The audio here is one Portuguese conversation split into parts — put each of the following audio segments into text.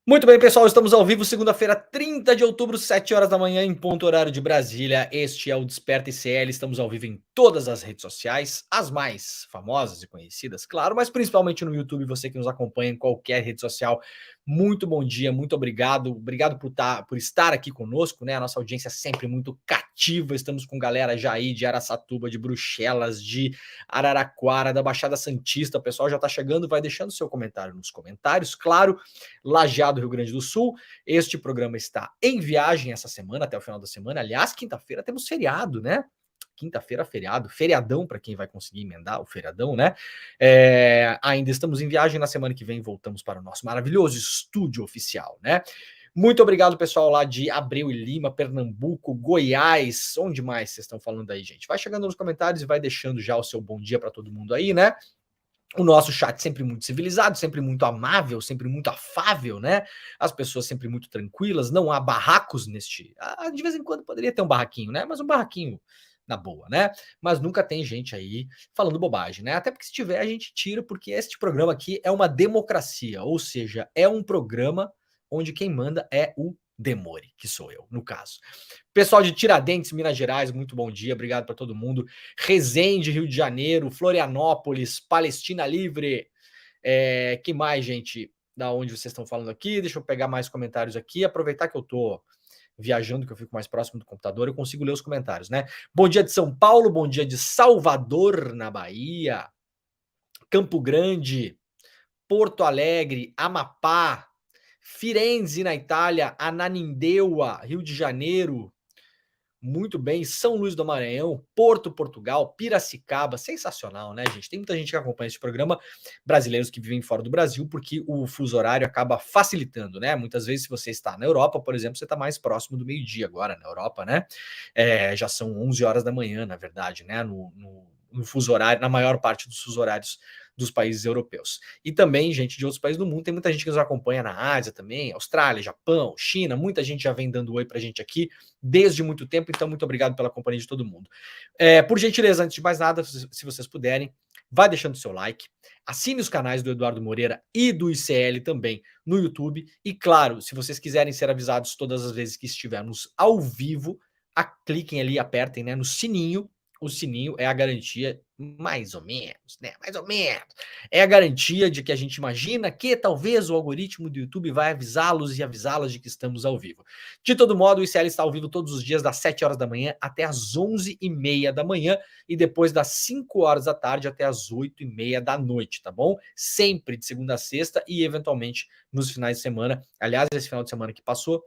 Muito bem, pessoal, estamos ao vivo, segunda-feira, 30 de outubro, 7 horas da manhã, em ponto horário de Brasília. Este é o Desperta ICL, estamos ao vivo em todas as redes sociais, as mais famosas e conhecidas, claro, mas principalmente no YouTube, você que nos acompanha em qualquer rede social. Muito bom dia, muito obrigado, obrigado por estar aqui conosco, né? A nossa audiência é sempre muito cativa, estamos com galera já aí de Araçatuba, de Bruxelas, de Araraquara, da Baixada Santista. O pessoal já tá chegando, vai deixando seu comentário nos comentários, claro. Lajeado, Rio Grande do Sul. Este programa está em viagem essa semana, até o final da semana. Aliás, quinta-feira temos feriado, né? Quinta-feira, feriado, feriadão para quem vai conseguir emendar o feriadão, né? Ainda estamos em viagem, na semana que vem voltamos para o nosso maravilhoso estúdio oficial, né? Muito obrigado, pessoal lá de Abreu e Lima, Pernambuco, Goiás. Onde mais vocês estão falando aí, gente? Vai chegando nos comentários e vai deixando já o seu bom dia para todo mundo aí, né? O nosso chat sempre muito civilizado, sempre muito amável, sempre muito afável, né? As pessoas sempre muito tranquilas, não há barracos neste. De vez em quando poderia ter um barraquinho, né? Mas um barraquinho na boa, né? Mas nunca tem gente aí falando bobagem, né? Até porque se tiver, a gente tira, porque este programa aqui é uma democracia, ou seja, é um programa onde quem manda é o Demore, que sou eu, no caso. Pessoal de Tiradentes, Minas Gerais, muito bom dia, obrigado para todo mundo. Resende, Rio de Janeiro, Florianópolis, Palestina Livre. Que mais, gente? Da onde vocês estão falando aqui? Deixa eu pegar mais comentários aqui. Aproveitar que eu tô viajando, que eu fico mais próximo do computador, eu consigo ler os comentários, né? Bom dia de São Paulo, bom dia de Salvador, na Bahia, Campo Grande, Porto Alegre, Amapá, Firenze, na Itália, Ananindeua, Rio de Janeiro. Muito bem, São Luís do Maranhão, Porto, Portugal, Piracicaba, sensacional, né, gente? Tem muita gente que acompanha esse programa, brasileiros que vivem fora do Brasil, porque o fuso horário acaba facilitando, né? Muitas vezes, se você está na Europa, por exemplo, você está mais próximo do meio-dia agora na Europa, né? Já são 11 horas da manhã, na verdade, né? No fuso horário, na maior parte dos fuso horários dos países europeus. E também, gente de outros países do mundo, tem muita gente que nos acompanha na Ásia também, Austrália, Japão, China, muita gente já vem dando oi pra gente aqui desde muito tempo, então muito obrigado pela companhia de todo mundo. Por gentileza, antes de mais nada, se vocês puderem, vai deixando o seu like, assine os canais do Eduardo Moreira e do ICL também no YouTube, e claro, se vocês quiserem ser avisados todas as vezes que estivermos ao vivo, cliquem ali, apertem, né, no sininho. O sininho é a garantia, mais ou menos, né? Mais ou menos. É a garantia de que a gente imagina que talvez o algoritmo do YouTube vai avisá-los e avisá-las de que estamos ao vivo. De todo modo, o ICL está ao vivo todos os dias, das 7 horas da manhã até as 11h30 da manhã e depois das 5 horas da tarde até as 8h30 da noite, tá bom? Sempre de segunda a sexta e, eventualmente, nos finais de semana. Aliás, esse final de semana que passou,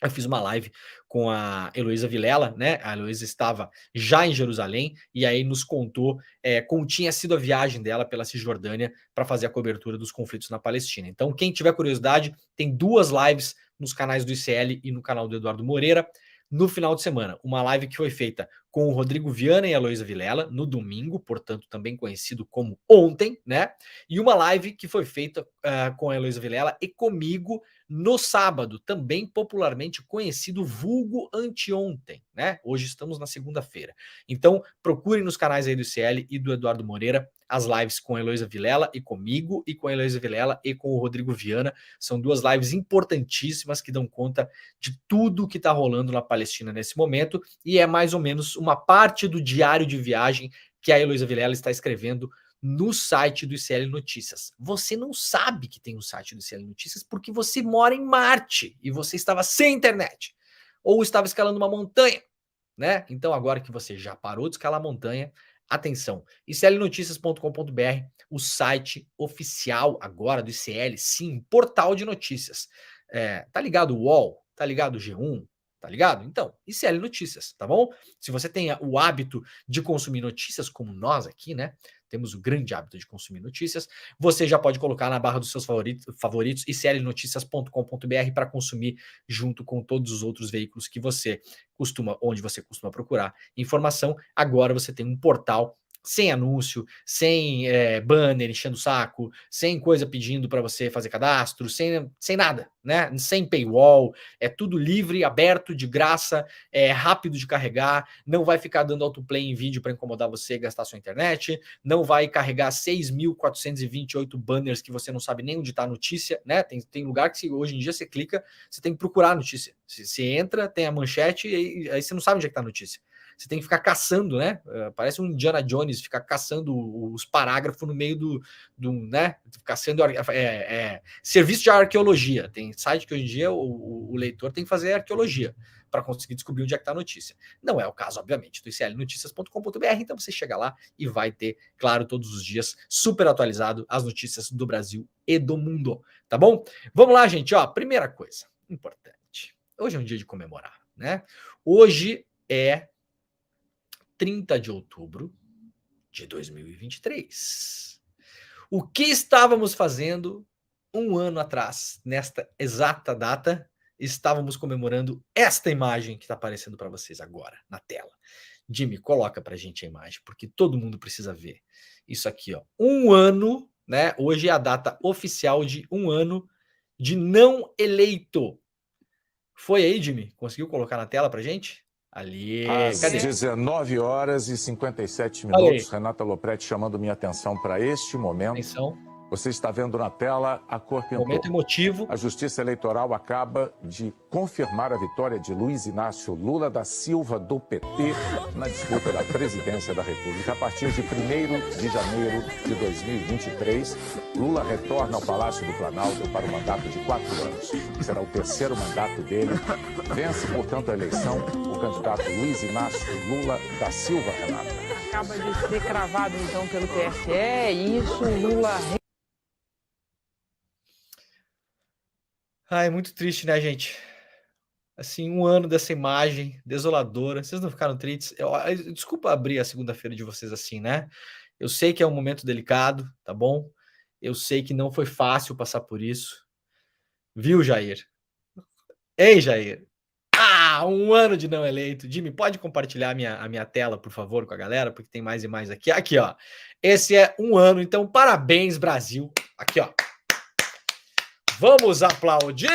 eu fiz uma live com a Heloísa Vilela, né? A Heloísa estava já em Jerusalém e aí nos contou como tinha sido a viagem dela pela Cisjordânia para fazer a cobertura dos conflitos na Palestina. Então, quem tiver curiosidade, tem duas lives nos canais do ICL e no canal do Eduardo Moreira no final de semana. Uma live que foi feita com o Rodrigo Viana e a Heloísa Vilela no domingo, portanto, também conhecido como ontem, né? E uma live que foi feita com a Heloísa Vilela e comigo no sábado, também popularmente conhecido vulgo anteontem, né? Hoje estamos na segunda-feira. Então, procurem nos canais aí do ICL e do Eduardo Moreira as lives com a Heloísa Vilela e comigo, e com a Heloísa Vilela e com o Rodrigo Viana. São duas lives importantíssimas que dão conta de tudo que está rolando na Palestina nesse momento, e é mais ou menos uma parte do diário de viagem que a Heloísa Vilela está escrevendo no site do ICL Notícias. Você não sabe que tem um site do ICL Notícias porque você mora em Marte e você estava sem internet ou estava escalando uma montanha, né? Então agora que você já parou de escalar a montanha, atenção, iclnoticias.com.br, o site oficial agora do ICL, sim, portal de notícias. Tá ligado o UOL? Tá ligado o G1? Tá ligado? Então, ICL Notícias, tá bom? Se você tem o hábito de consumir notícias, como nós aqui, né? Temos o grande hábito de consumir notícias, você já pode colocar na barra dos seus favoritos iclnoticias.com.br para consumir junto com todos os outros veículos que você onde você costuma procurar informação. Agora você tem um portal sem anúncio, sem banner enchendo o saco, sem coisa pedindo para você fazer cadastro, sem nada, né? Sem paywall, é tudo livre, aberto, de graça, é rápido de carregar, não vai ficar dando autoplay em vídeo para incomodar você e gastar sua internet, não vai carregar 6.428 banners que você não sabe nem onde está a notícia, né? Tem lugar que hoje em dia você clica, você tem que procurar a notícia. Você entra, tem a manchete e aí você não sabe onde é que está a notícia. Você tem que ficar caçando, né? Parece um Indiana Jones, ficar caçando os parágrafos no meio do né? Caçando serviço de arqueologia. Tem site que hoje em dia o leitor tem que fazer arqueologia para conseguir descobrir onde é que está a notícia. Não é o caso, obviamente, do iclnoticias.com.br, então você chega lá e vai ter, claro, todos os dias, super atualizado, as notícias do Brasil e do mundo, tá bom? Vamos lá, gente, ó, primeira coisa importante. Hoje é um dia de comemorar, né? Hoje é 30 de outubro de 2023. O que estávamos fazendo um ano atrás, nesta exata data? Estávamos comemorando esta imagem que está aparecendo para vocês agora na tela. Jimmy, coloca para a gente a imagem, porque todo mundo precisa ver. Isso aqui, ó, um ano, né? Hoje é a data oficial de um ano de não eleito. Foi aí, Jimmy? Conseguiu colocar na tela para gente? Ali, às cadê? 19 horas e 57 Olha aí. minutos, Renata Lopretti chamando minha atenção para este momento. Atenção. Você está vendo na tela a cor pintou. Momento emotivo. A Justiça Eleitoral acaba de confirmar a vitória de Luiz Inácio Lula da Silva, do PT, na disputa da presidência da República. A partir de 1º de janeiro de 2023, Lula retorna ao Palácio do Planalto para um mandato de 4 anos. Será o terceiro mandato dele. Vence, portanto, a eleição o candidato Luiz Inácio Lula da Silva, Renata. Acaba de ser cravado, então, pelo TSE, isso, Lula... É muito triste, né, gente? Assim, um ano dessa imagem desoladora. Vocês não ficaram tristes? Desculpa abrir a segunda-feira de vocês assim, né? Eu sei que é um momento delicado, tá bom? Eu sei que não foi fácil passar por isso. Viu, Jair? Ei, Jair? Um ano de não eleito. Jimmy, pode compartilhar a minha tela, por favor, com a galera, porque tem mais e mais aqui. Aqui, ó. Esse é um ano, então parabéns, Brasil. Aqui, ó. Vamos aplaudir!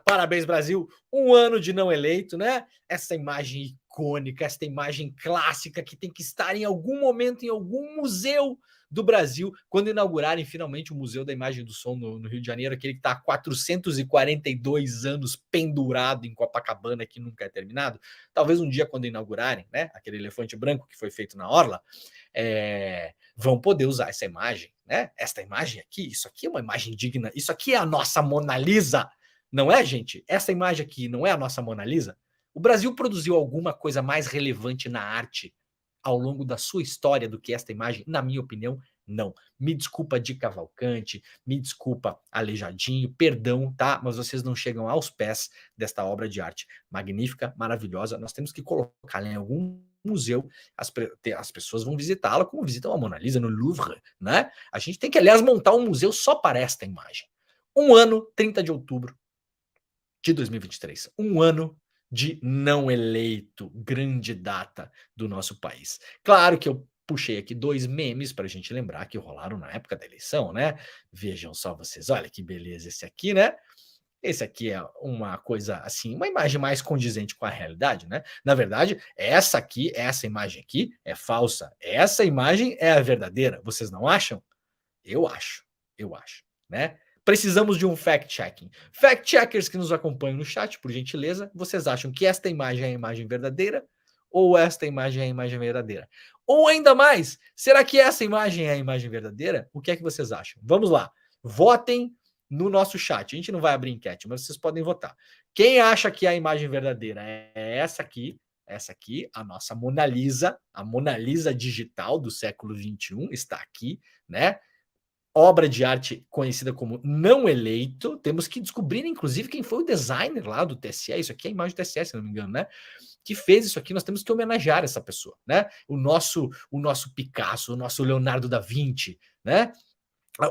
Parabéns, Brasil! Um ano de não eleito, né? Essa imagem icônica, essa imagem clássica que tem que estar em algum momento em algum museu do Brasil, quando inaugurarem finalmente o Museu da Imagem do Som no Rio de Janeiro, aquele que está há 442 anos pendurado em Copacabana, que nunca é terminado. Talvez um dia, quando inaugurarem, né? Aquele elefante branco que foi feito na Orla, vão poder usar essa imagem, né? Esta imagem aqui, isso aqui é uma imagem digna, isso aqui é a nossa Mona Lisa, não é, gente? Essa imagem aqui não é a nossa Mona Lisa? O Brasil produziu alguma coisa mais relevante na arte ao longo da sua história do que esta imagem? Na minha opinião, não. Me desculpa de Cavalcante, me desculpa Aleijadinho, perdão, tá? Mas vocês não chegam aos pés desta obra de arte magnífica, maravilhosa. Nós temos que colocá-la em algum museu, as pessoas vão visitá-la como visitam a Mona Lisa no Louvre, né? A gente tem que, aliás, montar um museu só para esta imagem. Um ano, 30 de outubro de 2023. Um ano de não eleito, grande data do nosso país. Claro que eu puxei aqui 2 memes para a gente lembrar que rolaram na época da eleição, né? Vejam só vocês, olha que beleza esse aqui, né? Esse aqui é uma coisa assim, uma imagem mais condizente com a realidade, né? Na verdade, essa imagem aqui é falsa. Essa imagem é a verdadeira. Vocês não acham? Eu acho, né? Precisamos de um fact-checking. Fact-checkers que nos acompanham no chat, por gentileza, vocês acham que esta imagem é a imagem verdadeira ou esta imagem é a imagem verdadeira? Ou ainda mais, será que essa imagem é a imagem verdadeira? O que é que vocês acham? Vamos lá, votem no nosso chat. A gente não vai abrir enquete, mas vocês podem votar. Quem acha que a imagem verdadeira é essa aqui, a nossa Mona Lisa, a Mona Lisa digital do século XXI, está aqui, né? Obra de arte conhecida como não eleito. Temos que descobrir, inclusive, quem foi o designer lá do TSE. Isso aqui é a imagem do TSE, se não me engano, né? Que fez isso aqui. Nós temos que homenagear essa pessoa, né? O nosso Picasso, o nosso Leonardo da Vinci, né?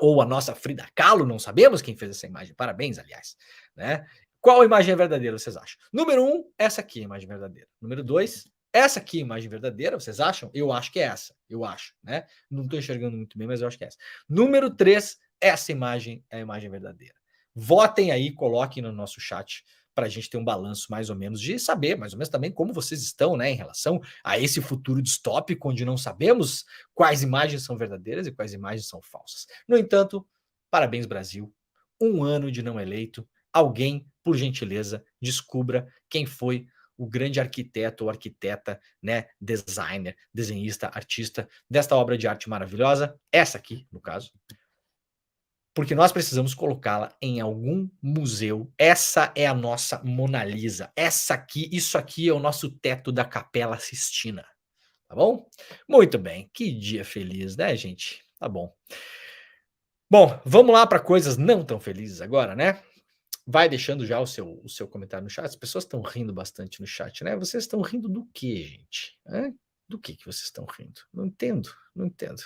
Ou a nossa Frida Kahlo, não sabemos quem fez essa imagem. Parabéns, aliás, né? Qual imagem é verdadeira, vocês acham? Número 1, essa aqui é a imagem verdadeira. Número 2, Essa aqui é a imagem verdadeira, vocês acham? Eu acho que é essa. Eu acho, né? Não estou enxergando muito bem, mas eu acho que é essa. Número 3, essa imagem é a imagem verdadeira. Votem aí, coloquem no nosso chat para a gente ter um balanço mais ou menos de saber, mais ou menos também como vocês estão, né, em relação a esse futuro distópico onde não sabemos quais imagens são verdadeiras e quais imagens são falsas. No entanto, parabéns Brasil, 1 ano de não eleito, alguém, por gentileza, descubra quem foi o grande arquiteto ou arquiteta, né, designer, desenhista, artista desta obra de arte maravilhosa, essa aqui, no caso, porque nós precisamos colocá-la em algum museu. Essa é a nossa Mona Lisa. Isso aqui é o nosso teto da Capela Sistina. Tá bom? Muito bem. Que dia feliz, né, gente? Tá bom. Bom, vamos lá para coisas não tão felizes agora, né? Vai deixando já o seu comentário no chat. As pessoas estão rindo bastante no chat, né? Vocês estão rindo do quê, gente? Do que vocês estão rindo? Não entendo, não entendo.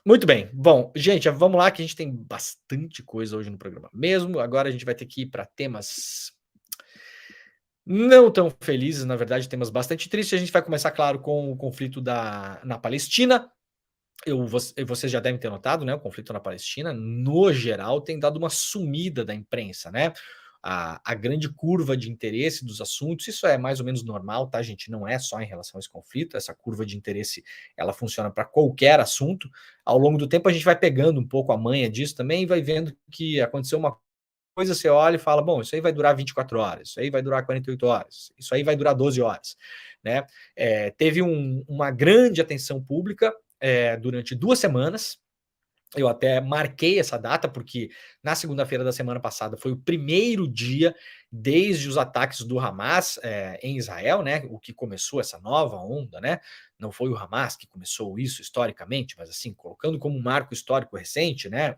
Muito bem. Bom, gente, vamos lá que a gente tem bastante coisa hoje no programa mesmo. Agora a gente vai ter que ir para temas não tão felizes, na verdade, temas bastante tristes. A gente vai começar, claro, com o conflito na Palestina. Vocês já devem ter notado, né? O conflito na Palestina, no geral, tem dado uma sumida da imprensa, né? A grande curva de interesse dos assuntos, isso é mais ou menos normal, tá, gente? Não é só em relação a esse conflito, essa curva de interesse, ela funciona para qualquer assunto. Ao longo do tempo, a gente vai pegando um pouco a manha disso também e vai vendo que aconteceu uma coisa, você olha e fala, bom, isso aí vai durar 24 horas, isso aí vai durar 48 horas, isso aí vai durar 12 horas, né? Teve uma grande atenção pública durante 2 semanas. Eu até marquei essa data, porque na segunda-feira da semana passada foi o primeiro dia desde os ataques do Hamas em Israel, né? O que começou essa nova onda, né? Não foi o Hamas que começou isso historicamente, mas assim, colocando como um marco histórico recente, né?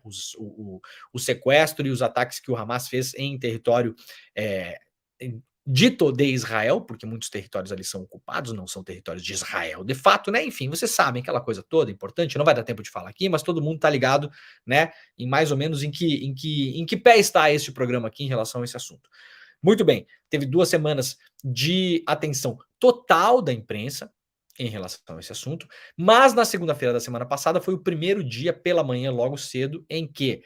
O sequestro e os ataques que o Hamas fez em território dito de Israel, porque muitos territórios ali são ocupados, não são territórios de Israel de fato, né? Enfim, vocês sabem aquela coisa toda importante, não vai dar tempo de falar aqui, mas todo mundo tá ligado, né? Em mais ou menos em que pé está este programa aqui em relação a esse assunto. Muito bem, teve 2 semanas de atenção total da imprensa em relação a esse assunto, mas na segunda-feira da semana passada foi o primeiro dia pela manhã, logo cedo, em que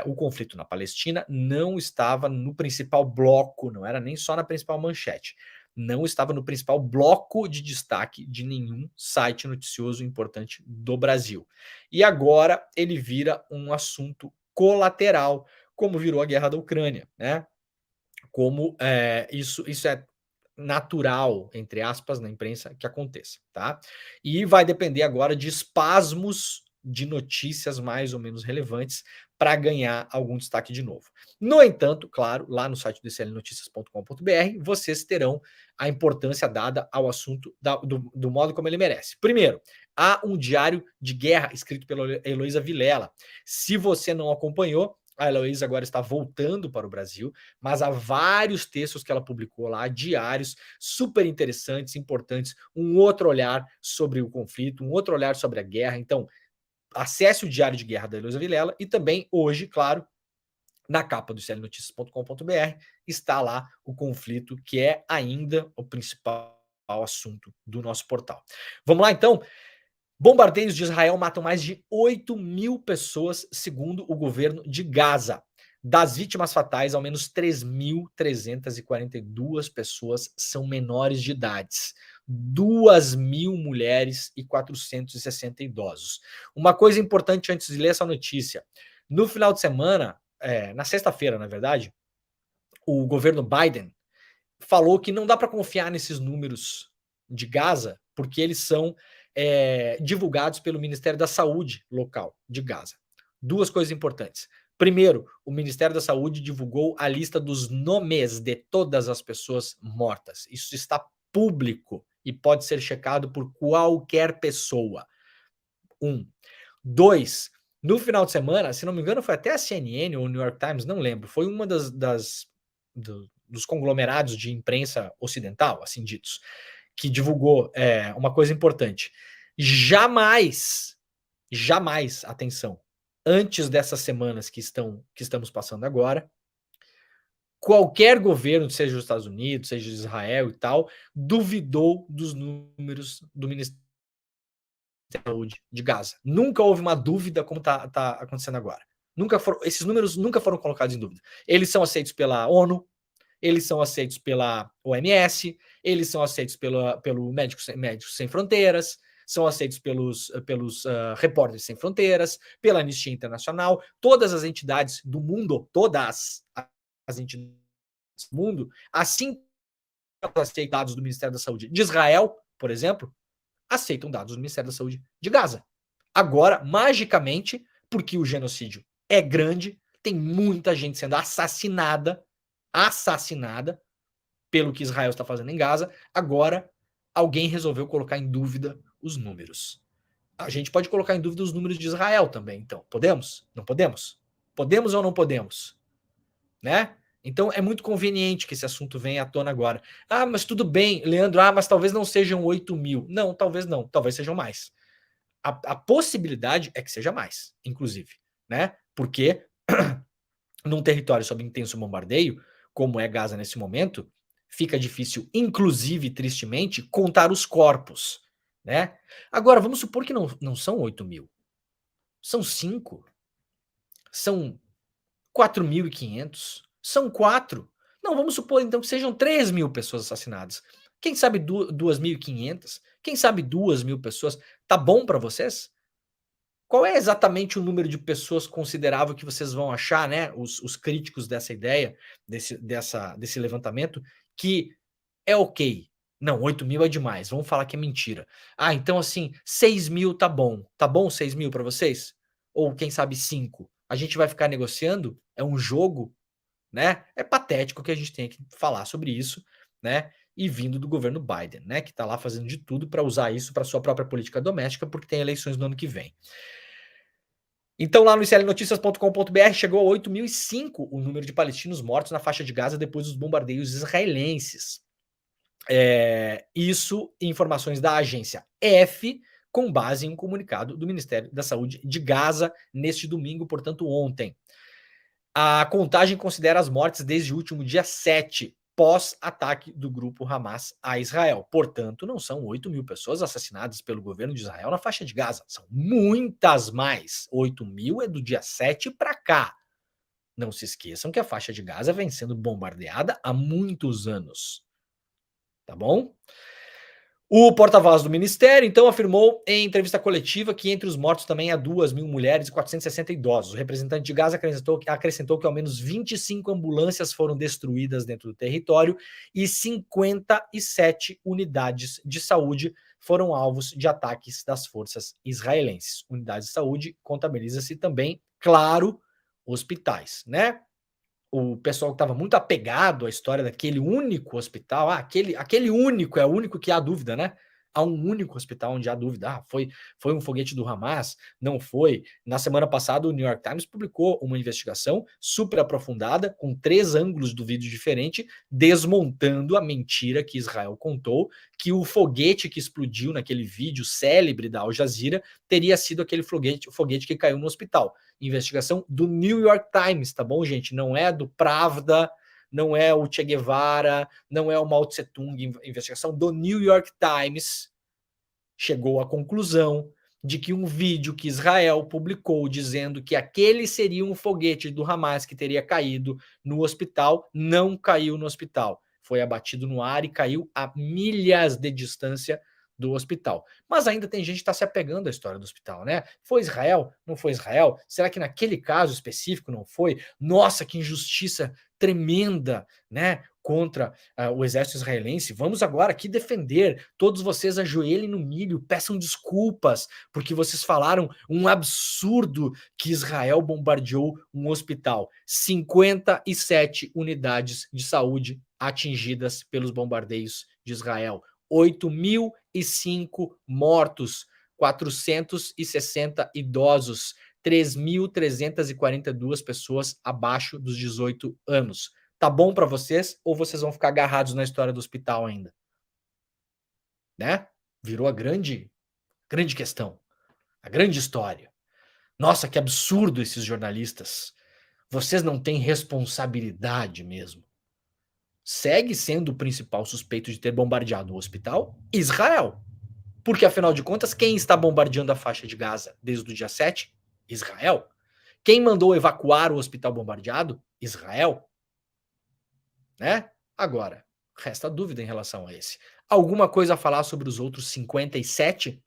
o conflito na Palestina não estava no principal bloco, não era nem só na principal manchete, não estava no principal bloco de destaque de nenhum site noticioso importante do Brasil. E agora ele vira um assunto colateral, como virou a guerra da Ucrânia, né? Como isso é natural, entre aspas, na imprensa que aconteça, tá? E vai depender agora de espasmos de notícias mais ou menos relevantes para ganhar algum destaque de novo. No entanto, claro, lá no site do dclnoticias.com.br, vocês terão a importância dada ao assunto do modo como ele merece. Primeiro, há um diário de guerra escrito pela Heloísa Vilela. Se você não acompanhou, a Heloísa agora está voltando para o Brasil, mas há vários textos que ela publicou lá, diários, super interessantes, importantes, um outro olhar sobre o conflito, um outro olhar sobre a guerra. Então, acesse o Diário de Guerra da Heloísa Vilela e também hoje, claro, na capa do clnoticias.com.br está lá o conflito, que é ainda o principal assunto do nosso portal. Vamos lá, então? Bombardeios de Israel matam mais de 8.000 pessoas, segundo o governo de Gaza. Das vítimas fatais, ao menos 3.342 pessoas são menores de idades. 2.000 mulheres e 460 idosos. Uma coisa importante antes de ler essa notícia. No final de semana, na sexta-feira, na verdade, o governo Biden falou que não dá para confiar nesses números de Gaza, porque eles são divulgados pelo Ministério da Saúde local de Gaza. 2 coisas importantes. Primeiro, o Ministério da Saúde divulgou a lista dos nomes de todas as pessoas mortas. Isso está público e pode ser checado por qualquer pessoa. 1. 2. No final de semana, se não me engano, foi até a CNN ou o New York Times, não lembro. Foi uma dos conglomerados de imprensa ocidental, assim ditos, que divulgou uma coisa importante. Jamais, atenção, antes dessas semanas que estamos passando agora, qualquer governo, seja os Estados Unidos, seja Israel e tal, duvidou dos números do Ministério da Saúde de Gaza. Nunca houve uma dúvida como está acontecendo agora. Esses números nunca foram colocados em dúvida. Eles são aceitos pela ONU, eles são aceitos pela OMS, eles são aceitos pelo Médicos Sem Fronteiras, são aceitos pelos Repórteres Sem Fronteiras, pela Anistia Internacional, todas as entidades do mundo, todas as entidades do mundo, assim como aceitam dados do Ministério da Saúde de Israel, por exemplo, aceitam dados do Ministério da Saúde de Gaza. Agora, magicamente, porque o genocídio é grande, tem muita gente sendo assassinada pelo que Israel está fazendo em Gaza, agora alguém resolveu colocar em dúvida os números. A gente pode colocar em dúvida os números de Israel também, então. Podemos? Não podemos? Podemos ou não podemos? Né? Então é muito conveniente que esse assunto venha à tona agora. Ah, mas tudo bem, Leandro, mas talvez não sejam 8 mil. Não, talvez sejam mais. A possibilidade é que seja mais, inclusive, né? Porque num território sob intenso bombardeio, como é Gaza nesse momento, fica difícil, inclusive, tristemente, contar os corpos, né? Agora, vamos supor que não são 8 mil. São 5. São 4.500. São 4. Não, vamos supor, então, que sejam 3 mil pessoas assassinadas. Quem sabe 2.500? Quem sabe 2 mil pessoas? Tá bom para vocês? Qual é exatamente o número de pessoas considerável que vocês vão achar, né? Os críticos dessa ideia, desse levantamento, que é ok. Não, 8 mil é demais. Vamos falar que é mentira. Então assim, 6 mil tá bom. Tá bom 6 mil para vocês? Ou quem sabe 5? A gente vai ficar negociando? É um jogo, né? É patético que a gente tenha que falar sobre isso, né? E vindo do governo Biden, né? Que está lá fazendo de tudo para usar isso para sua própria política doméstica, porque tem eleições no ano que vem. Então, lá no iclnoticias.com.br chegou a 8.005 o número de palestinos mortos na faixa de Gaza depois dos bombardeios israelenses. Isso informações da agência EF, com base em um comunicado do Ministério da Saúde de Gaza neste domingo, portanto ontem. A contagem considera as mortes desde o último dia 7, pós-ataque do grupo Hamas a Israel. Portanto, não são 8 mil pessoas assassinadas pelo governo de Israel na faixa de Gaza. São muitas mais. 8 mil é do dia 7 para cá. Não se esqueçam que a faixa de Gaza vem sendo bombardeada há muitos anos. Tá bom? O porta-voz do Ministério, então, afirmou em entrevista coletiva que entre os mortos também há 2.000 mulheres e 460 idosos. O representante de Gaza acrescentou que ao menos 25 ambulâncias foram destruídas dentro do território e 57 unidades de saúde foram alvos de ataques das forças israelenses. Unidades de saúde contabiliza-se também, claro, hospitais, né? O pessoal que estava muito apegado à história daquele único hospital, aquele único, é o único que há dúvida, né? Há um único hospital onde há dúvida. Foi um foguete do Hamas? Não foi. Na semana passada, o New York Times publicou uma investigação super aprofundada, com 3 ângulos do vídeo diferente, desmontando a mentira que Israel contou, que o foguete que explodiu naquele vídeo célebre da Al Jazeera teria sido aquele foguete que caiu no hospital. Investigação do New York Times, tá bom, gente? Não é do Pravda, não é o Che Guevara, não é o Mao Tse Tung. Investigação do New York Times chegou à conclusão de que um vídeo que Israel publicou dizendo que aquele seria um foguete do Hamas que teria caído no hospital, não caiu no hospital. Foi abatido no ar e caiu a milhas de distância do hospital. Mas ainda tem gente que está se apegando à história do hospital, né? Foi Israel? Não foi Israel? Será que naquele caso específico não foi? Nossa, que injustiça tremenda, né? Contra o exército israelense. Vamos agora aqui defender. Todos vocês ajoelhem no milho, peçam desculpas, porque vocês falaram um absurdo que Israel bombardeou um hospital. 57 unidades de saúde atingidas pelos bombardeios de Israel. 8.005 mortos, 460 idosos, 3.342 pessoas abaixo dos 18 anos. Tá bom para vocês ou vocês vão ficar agarrados na história do hospital ainda? Né? Virou a grande questão, a grande história. Nossa, que absurdo esses jornalistas. Vocês não têm responsabilidade mesmo. segue sendo o principal suspeito de ter bombardeado o hospital? Israel. Porque, afinal de contas, quem está bombardeando a faixa de Gaza desde o dia 7? Israel. Quem mandou evacuar o hospital bombardeado? Israel. Né? Agora, resta dúvida em relação a esse. Alguma coisa a falar sobre os outros 57,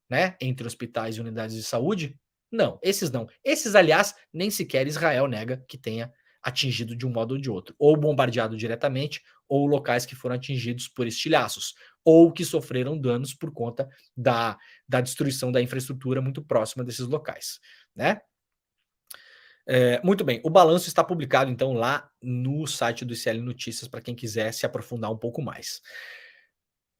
né, entre hospitais e unidades de saúde? Não, esses não. Esses, aliás, nem sequer Israel nega que tenha atingido de um modo ou de outro, ou bombardeado diretamente, ou locais que foram atingidos por estilhaços, ou que sofreram danos por conta da destruição da infraestrutura muito próxima desses locais, né? Muito bem, o balanço está publicado então lá no site do ICL Notícias para quem quiser se aprofundar um pouco mais.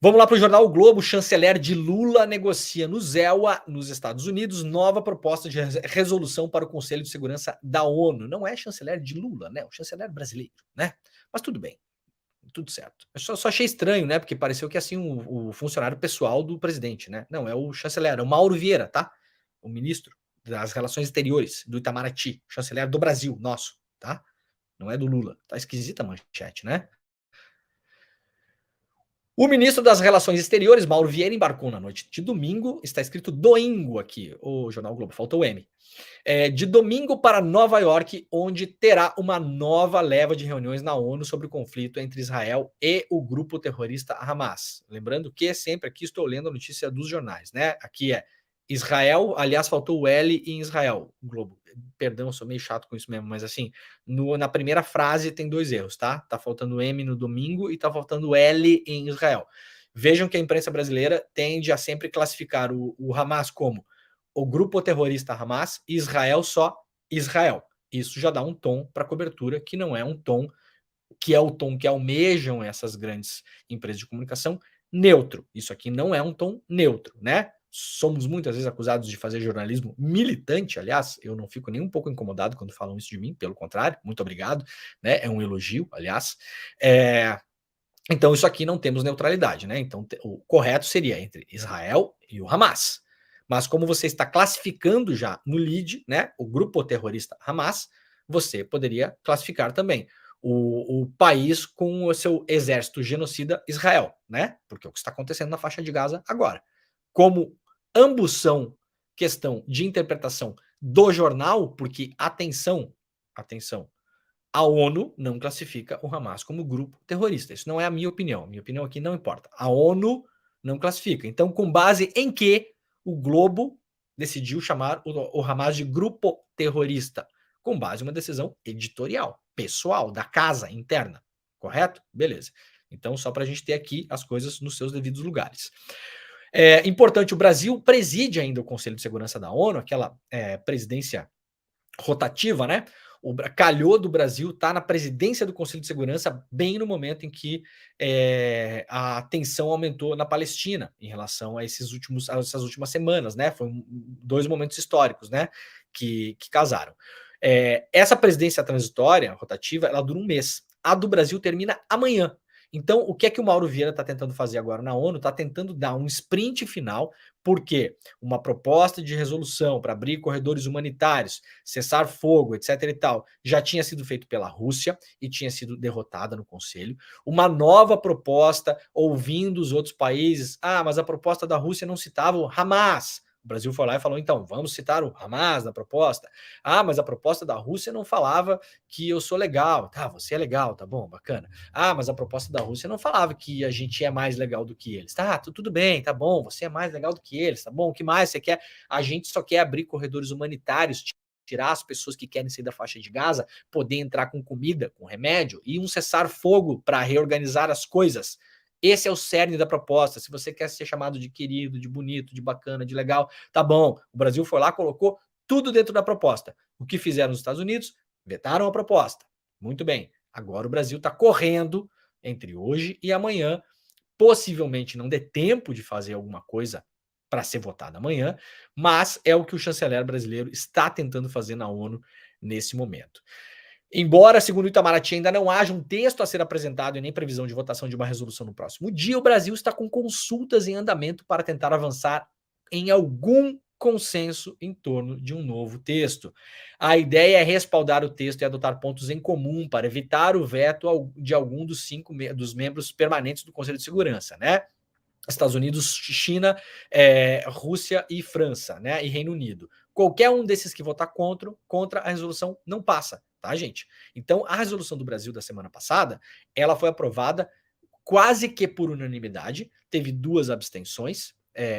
Vamos lá para o jornal O Globo. Chanceler de Lula negocia no ZEUA, nos Estados Unidos, nova proposta de resolução para o Conselho de Segurança da ONU. Não é chanceler de Lula, né? O chanceler brasileiro, né? Mas tudo bem, tudo certo. Eu só achei estranho, né? Porque pareceu que assim o funcionário pessoal do presidente, né? Não, é o chanceler, é o Mauro Vieira, tá? O ministro das Relações Exteriores do Itamaraty, chanceler do Brasil, nosso, tá? Não é do Lula. Tá esquisita a manchete, né? O ministro das Relações Exteriores, Mauro Vieira, embarcou na noite de domingo, está escrito domingo aqui, o Jornal Globo, faltou o M, de domingo para Nova York, onde terá uma nova leva de reuniões na ONU sobre o conflito entre Israel e o grupo terrorista Hamas. Lembrando que sempre aqui estou lendo a notícia dos jornais, né? Aqui é Israel, aliás, faltou o L em Israel, Globo. Perdão, eu sou meio chato com isso mesmo, mas assim, na primeira frase tem 2 erros, tá? Tá faltando M no domingo e tá faltando L em Israel. Vejam que a imprensa brasileira tende a sempre classificar o Hamas como o grupo terrorista Hamas e Israel só Israel. Isso já dá um tom para a cobertura que não é um tom que é o tom que almejam essas grandes empresas de comunicação neutro. Isso aqui não é um tom neutro, né? Somos muitas vezes acusados de fazer jornalismo militante, aliás, eu não fico nem um pouco incomodado quando falam isso de mim, pelo contrário, muito obrigado, né? É um elogio, aliás. Então, isso aqui não temos neutralidade, né? Então, o correto seria entre Israel e o Hamas. Mas como você está classificando já no lead, né, o grupo terrorista Hamas, você poderia classificar também o país com o seu exército genocida Israel, né? Porque é o que está acontecendo na faixa de Gaza agora. Como ambos são questão de interpretação do jornal, porque atenção, a ONU não classifica o Hamas como grupo terrorista. Isso não é a minha opinião. A minha opinião aqui não importa. A ONU não classifica. Então, com base em que o Globo decidiu chamar o Hamas de grupo terrorista? Com base em uma decisão editorial, pessoal, da casa interna. Correto? Beleza. Então, só para a gente ter aqui as coisas nos seus devidos lugares. É importante, o Brasil preside ainda o Conselho de Segurança da ONU, aquela presidência rotativa, né? Calhou do Brasil estar na presidência do Conselho de Segurança bem no momento em que a tensão aumentou na Palestina em relação a essas últimas semanas, né? Foram 2 momentos históricos, né? Que casaram. Essa presidência transitória, rotativa, ela dura 1 mês. A do Brasil termina amanhã. Então, o que é que o Mauro Vieira está tentando fazer agora na ONU? Está tentando dar um sprint final, porque uma proposta de resolução para abrir corredores humanitários, cessar fogo, etc. e tal, já tinha sido feito pela Rússia e tinha sido derrotada no Conselho. Uma nova proposta, ouvindo os outros países, mas a proposta da Rússia não citava o Hamas. O Brasil foi lá e falou, então, vamos citar o Hamas na proposta. Mas a proposta da Rússia não falava que eu sou legal. Tá, você é legal, tá bom, bacana. Mas a proposta da Rússia não falava que a gente é mais legal do que eles. Tá, tudo bem, tá bom, você é mais legal do que eles, tá bom? O que mais você quer? A gente só quer abrir corredores humanitários, tirar as pessoas que querem sair da faixa de Gaza, poder entrar com comida, com remédio, e um cessar-fogo para reorganizar as coisas. Esse é o cerne da proposta. Se você quer ser chamado de querido, de bonito, de bacana, de legal, tá bom. O Brasil foi lá, colocou tudo dentro da proposta. O que fizeram nos Estados Unidos? Vetaram a proposta. Muito bem. Agora o Brasil está correndo entre hoje e amanhã. Possivelmente não dê tempo de fazer alguma coisa para ser votada amanhã, mas é o que o chanceler brasileiro está tentando fazer na ONU nesse momento. Embora, segundo o Itamaraty, ainda não haja um texto a ser apresentado e nem previsão de votação de uma resolução no próximo dia, o Brasil está com consultas em andamento para tentar avançar em algum consenso em torno de um novo texto. A ideia é respaldar o texto e adotar pontos em comum para evitar o veto de algum dos 5 dos membros permanentes do Conselho de Segurança, né? Estados Unidos, China, Rússia e França, né? E Reino Unido. Qualquer um desses que votar contra a resolução não passa, tá, gente? Então, a resolução do Brasil da semana passada, ela foi aprovada quase que por unanimidade, teve 2 abstenções,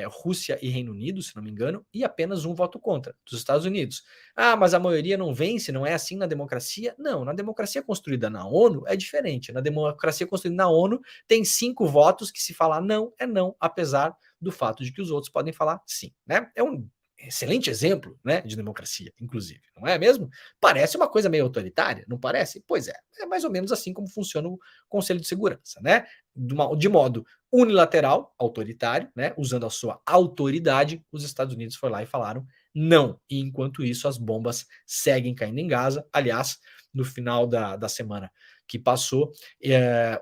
Rússia e Reino Unido, se não me engano, e apenas 1 voto contra, dos Estados Unidos. Ah, mas a maioria não vence, não é assim na democracia? Não, na democracia construída na ONU é diferente. Na democracia construída na ONU tem 5 votos que se falar não, é não, apesar do fato de que os outros podem falar sim, né? É um excelente exemplo, né, de democracia, inclusive, não é mesmo? Parece uma coisa meio autoritária, não parece? Pois é mais ou menos assim como funciona o Conselho de Segurança, né? De modo unilateral, autoritário, né, usando a sua autoridade, os Estados Unidos foram lá e falaram não. E enquanto isso, as bombas seguem caindo em Gaza. Aliás, no final da semana que passou,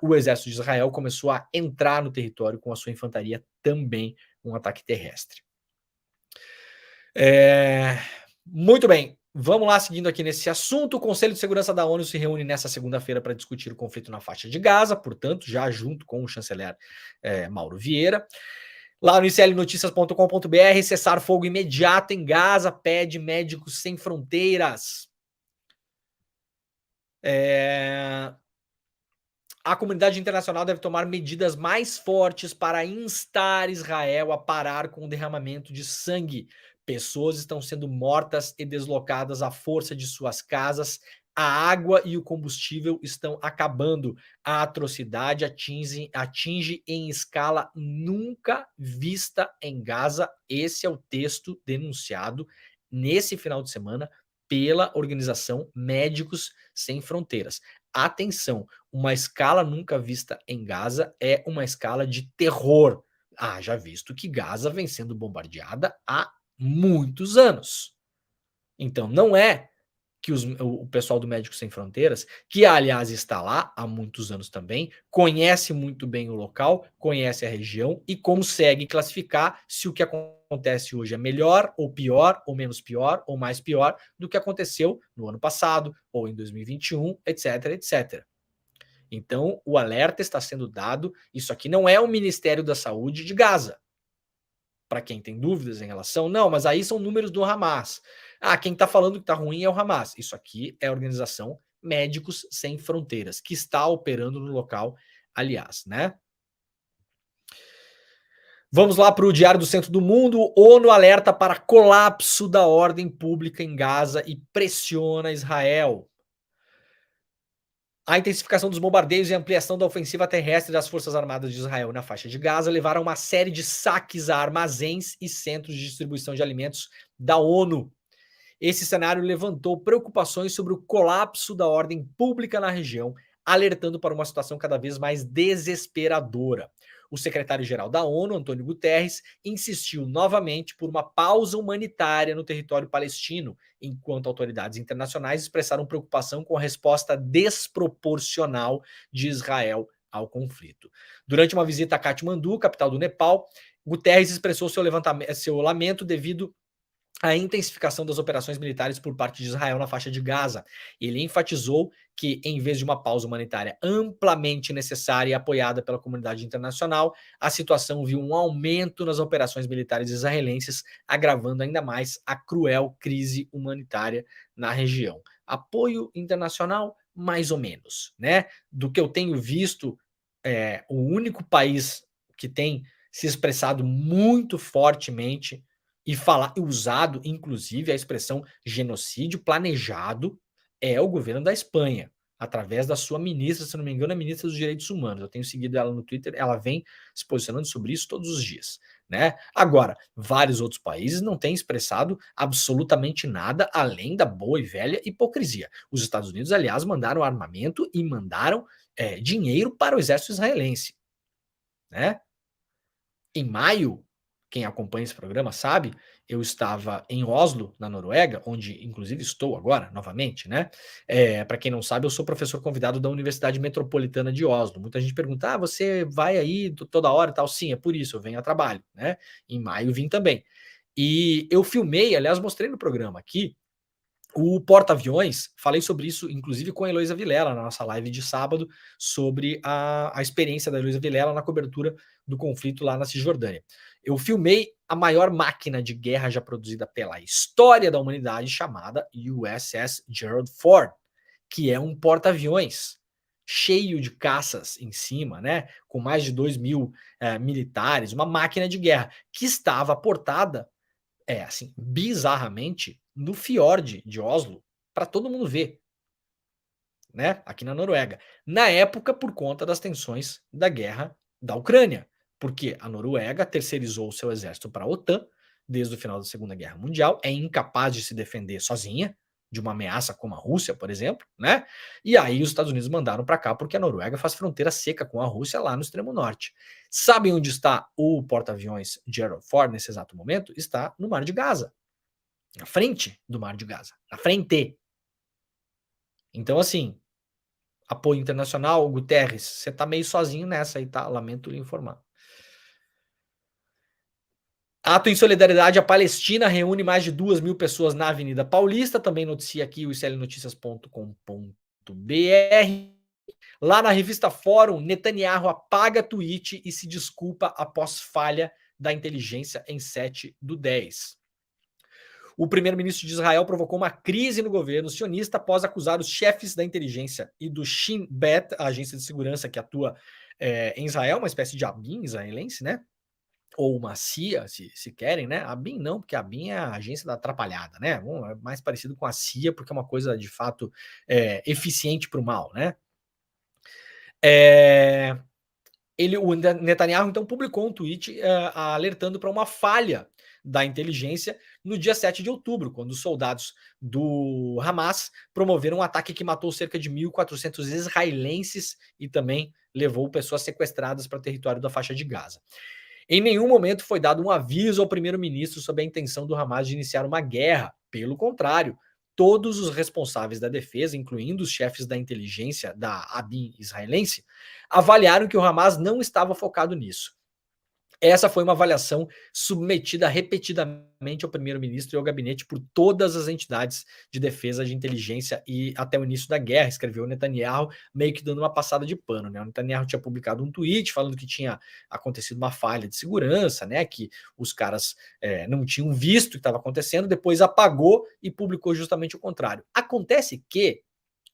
o exército de Israel começou a entrar no território com a sua infantaria também, um ataque terrestre. Muito bem, vamos lá, seguindo aqui nesse assunto. O Conselho de Segurança da ONU se reúne nesta segunda-feira para discutir o conflito na faixa de Gaza, portanto, já junto com o chanceler Mauro Vieira. Lá no iclnoticias.com.br, cessar fogo imediato em Gaza, pede Médicos Sem Fronteiras. A comunidade internacional deve tomar medidas mais fortes para instar Israel a parar com o derramamento de sangue. Pessoas estão sendo mortas e deslocadas à força de suas casas. A água e o combustível estão acabando. A atrocidade atinge em escala nunca vista em Gaza. Esse é o texto denunciado nesse final de semana pela organização Médicos Sem Fronteiras. Atenção, uma escala nunca vista em Gaza é uma escala de terror. Já visto que Gaza vem sendo bombardeada há muitos anos. Então, não é que o pessoal do Médicos Sem Fronteiras, que aliás está lá há muitos anos também, conhece muito bem o local, conhece a região e consegue classificar se o que acontece hoje é melhor ou pior, ou menos pior, ou mais pior do que aconteceu no ano passado, ou em 2021, etc, etc. Então, o alerta está sendo dado. Isso aqui não é o Ministério da Saúde de Gaza. Para quem tem dúvidas em relação, não, mas aí são números do Hamas. Quem está falando que está ruim é o Hamas. Isso aqui é a organização Médicos Sem Fronteiras, que está operando no local, aliás, né? Vamos lá para o Diário do Centro do Mundo. ONU alerta para colapso da ordem pública em Gaza e pressiona Israel. A intensificação dos bombardeios e a ampliação da ofensiva terrestre das Forças Armadas de Israel na faixa de Gaza levaram a uma série de saques a armazéns e centros de distribuição de alimentos da ONU. Esse cenário levantou preocupações sobre o colapso da ordem pública na região, alertando para uma situação cada vez mais desesperadora. O secretário-geral da ONU, Antônio Guterres, insistiu novamente por uma pausa humanitária no território palestino, enquanto autoridades internacionais expressaram preocupação com a resposta desproporcional de Israel ao conflito. Durante uma visita a Katmandu, capital do Nepal, Guterres expressou seu lamento devido à intensificação das operações militares por parte de Israel na faixa de Gaza. Ele enfatizou que, em vez de uma pausa humanitária amplamente necessária e apoiada pela comunidade internacional, a situação viu um aumento nas operações militares israelenses, agravando ainda mais a cruel crise humanitária na região. Apoio internacional, mais ou menos, né? Do que eu tenho visto, o único país que tem se expressado muito fortemente e usado, inclusive, a expressão genocídio planejado é o governo da Espanha, através da sua ministra, se não me engano, a ministra dos Direitos Humanos. Eu tenho seguido ela no Twitter, ela vem se posicionando sobre isso todos os dias, né? Agora, vários outros países não têm expressado absolutamente nada além da boa e velha hipocrisia. Os Estados Unidos, aliás, mandaram armamento e mandaram dinheiro para o exército israelense, né? Em maio, quem acompanha esse programa sabe, eu estava em Oslo, na Noruega, onde inclusive estou agora, novamente, né? Para quem não sabe, eu sou professor convidado da Universidade Metropolitana de Oslo. Muita gente pergunta, você vai aí toda hora e tal? Sim, é por isso, eu venho a trabalho, né? Em maio vim também. E eu filmei, aliás, mostrei no programa aqui, o porta-aviões. Falei sobre isso, inclusive, com a Heloísa Vilela, na nossa live de sábado, sobre a experiência da Heloísa Vilela na cobertura do conflito lá na Cisjordânia. Eu filmei a maior máquina de guerra já produzida pela história da humanidade, chamada USS Gerald Ford, que é um porta-aviões cheio de caças em cima, né, com mais de 2.000 militares, uma máquina de guerra que estava portada, assim, bizarramente, no fiord de Oslo, para todo mundo ver, né, aqui na Noruega. Na época, por conta das tensões da guerra da Ucrânia, porque a Noruega terceirizou o seu exército para a OTAN desde o final da Segunda Guerra Mundial, é incapaz de se defender sozinha de uma ameaça como a Rússia, por exemplo, né? E aí os Estados Unidos mandaram para cá porque a Noruega faz fronteira seca com a Rússia lá no extremo norte. Sabem onde está o porta-aviões Gerald Ford nesse exato momento? Está no Mar de Gaza, na frente do Mar de Gaza, na frente. Então, assim, apoio internacional, Guterres, você tá meio sozinho nessa aí, tá? Lamento lhe informar. Ato em solidariedade à Palestina reúne mais de 2.000 pessoas na Avenida Paulista. Também noticia aqui o islnoticias.com.br. Lá na revista Fórum, Netanyahu apaga tweet e se desculpa após falha da inteligência em 7/10. O primeiro-ministro de Israel provocou uma crise no governo sionista após acusar os chefes da inteligência e do Shin Bet, a agência de segurança que atua em Israel, uma espécie de ABIN israelense, né? Ou uma CIA, se querem, né? A ABIN não, porque a ABIN é a agência da atrapalhada, né? Bom, é mais parecido com a CIA, porque é uma coisa de fato eficiente para o mal, né? O Netanyahu então publicou um tweet alertando para uma falha da inteligência no dia 7 de outubro, quando os soldados do Hamas promoveram um ataque que matou cerca de 1.400 israelenses e também levou pessoas sequestradas para o território da faixa de Gaza. Em nenhum momento foi dado um aviso ao primeiro-ministro sobre a intenção do Hamas de iniciar uma guerra. Pelo contrário, todos os responsáveis da defesa, incluindo os chefes da inteligência da ABIN israelense, avaliaram que o Hamas não estava focado nisso. Essa foi uma avaliação submetida repetidamente ao primeiro-ministro e ao gabinete por todas as entidades de defesa, de inteligência e até o início da guerra, escreveu Netanyahu, meio que dando uma passada de pano, né? O Netanyahu tinha publicado um tweet falando que tinha acontecido uma falha de segurança, né? Que os caras não tinham visto o que estava acontecendo, depois apagou e publicou justamente o contrário. Acontece que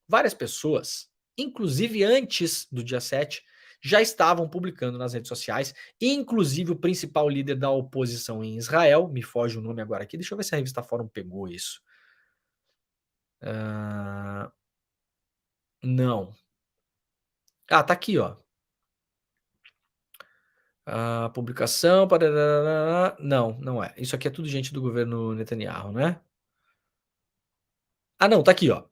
várias pessoas, inclusive antes do dia 7, já estavam publicando nas redes sociais, inclusive o principal líder da oposição em Israel, me foge o nome agora aqui, deixa eu ver se a revista Fórum pegou isso. Não. Tá aqui, ó. A publicação, não é. Isso aqui é tudo gente do governo Netanyahu, né? Não, tá aqui, ó.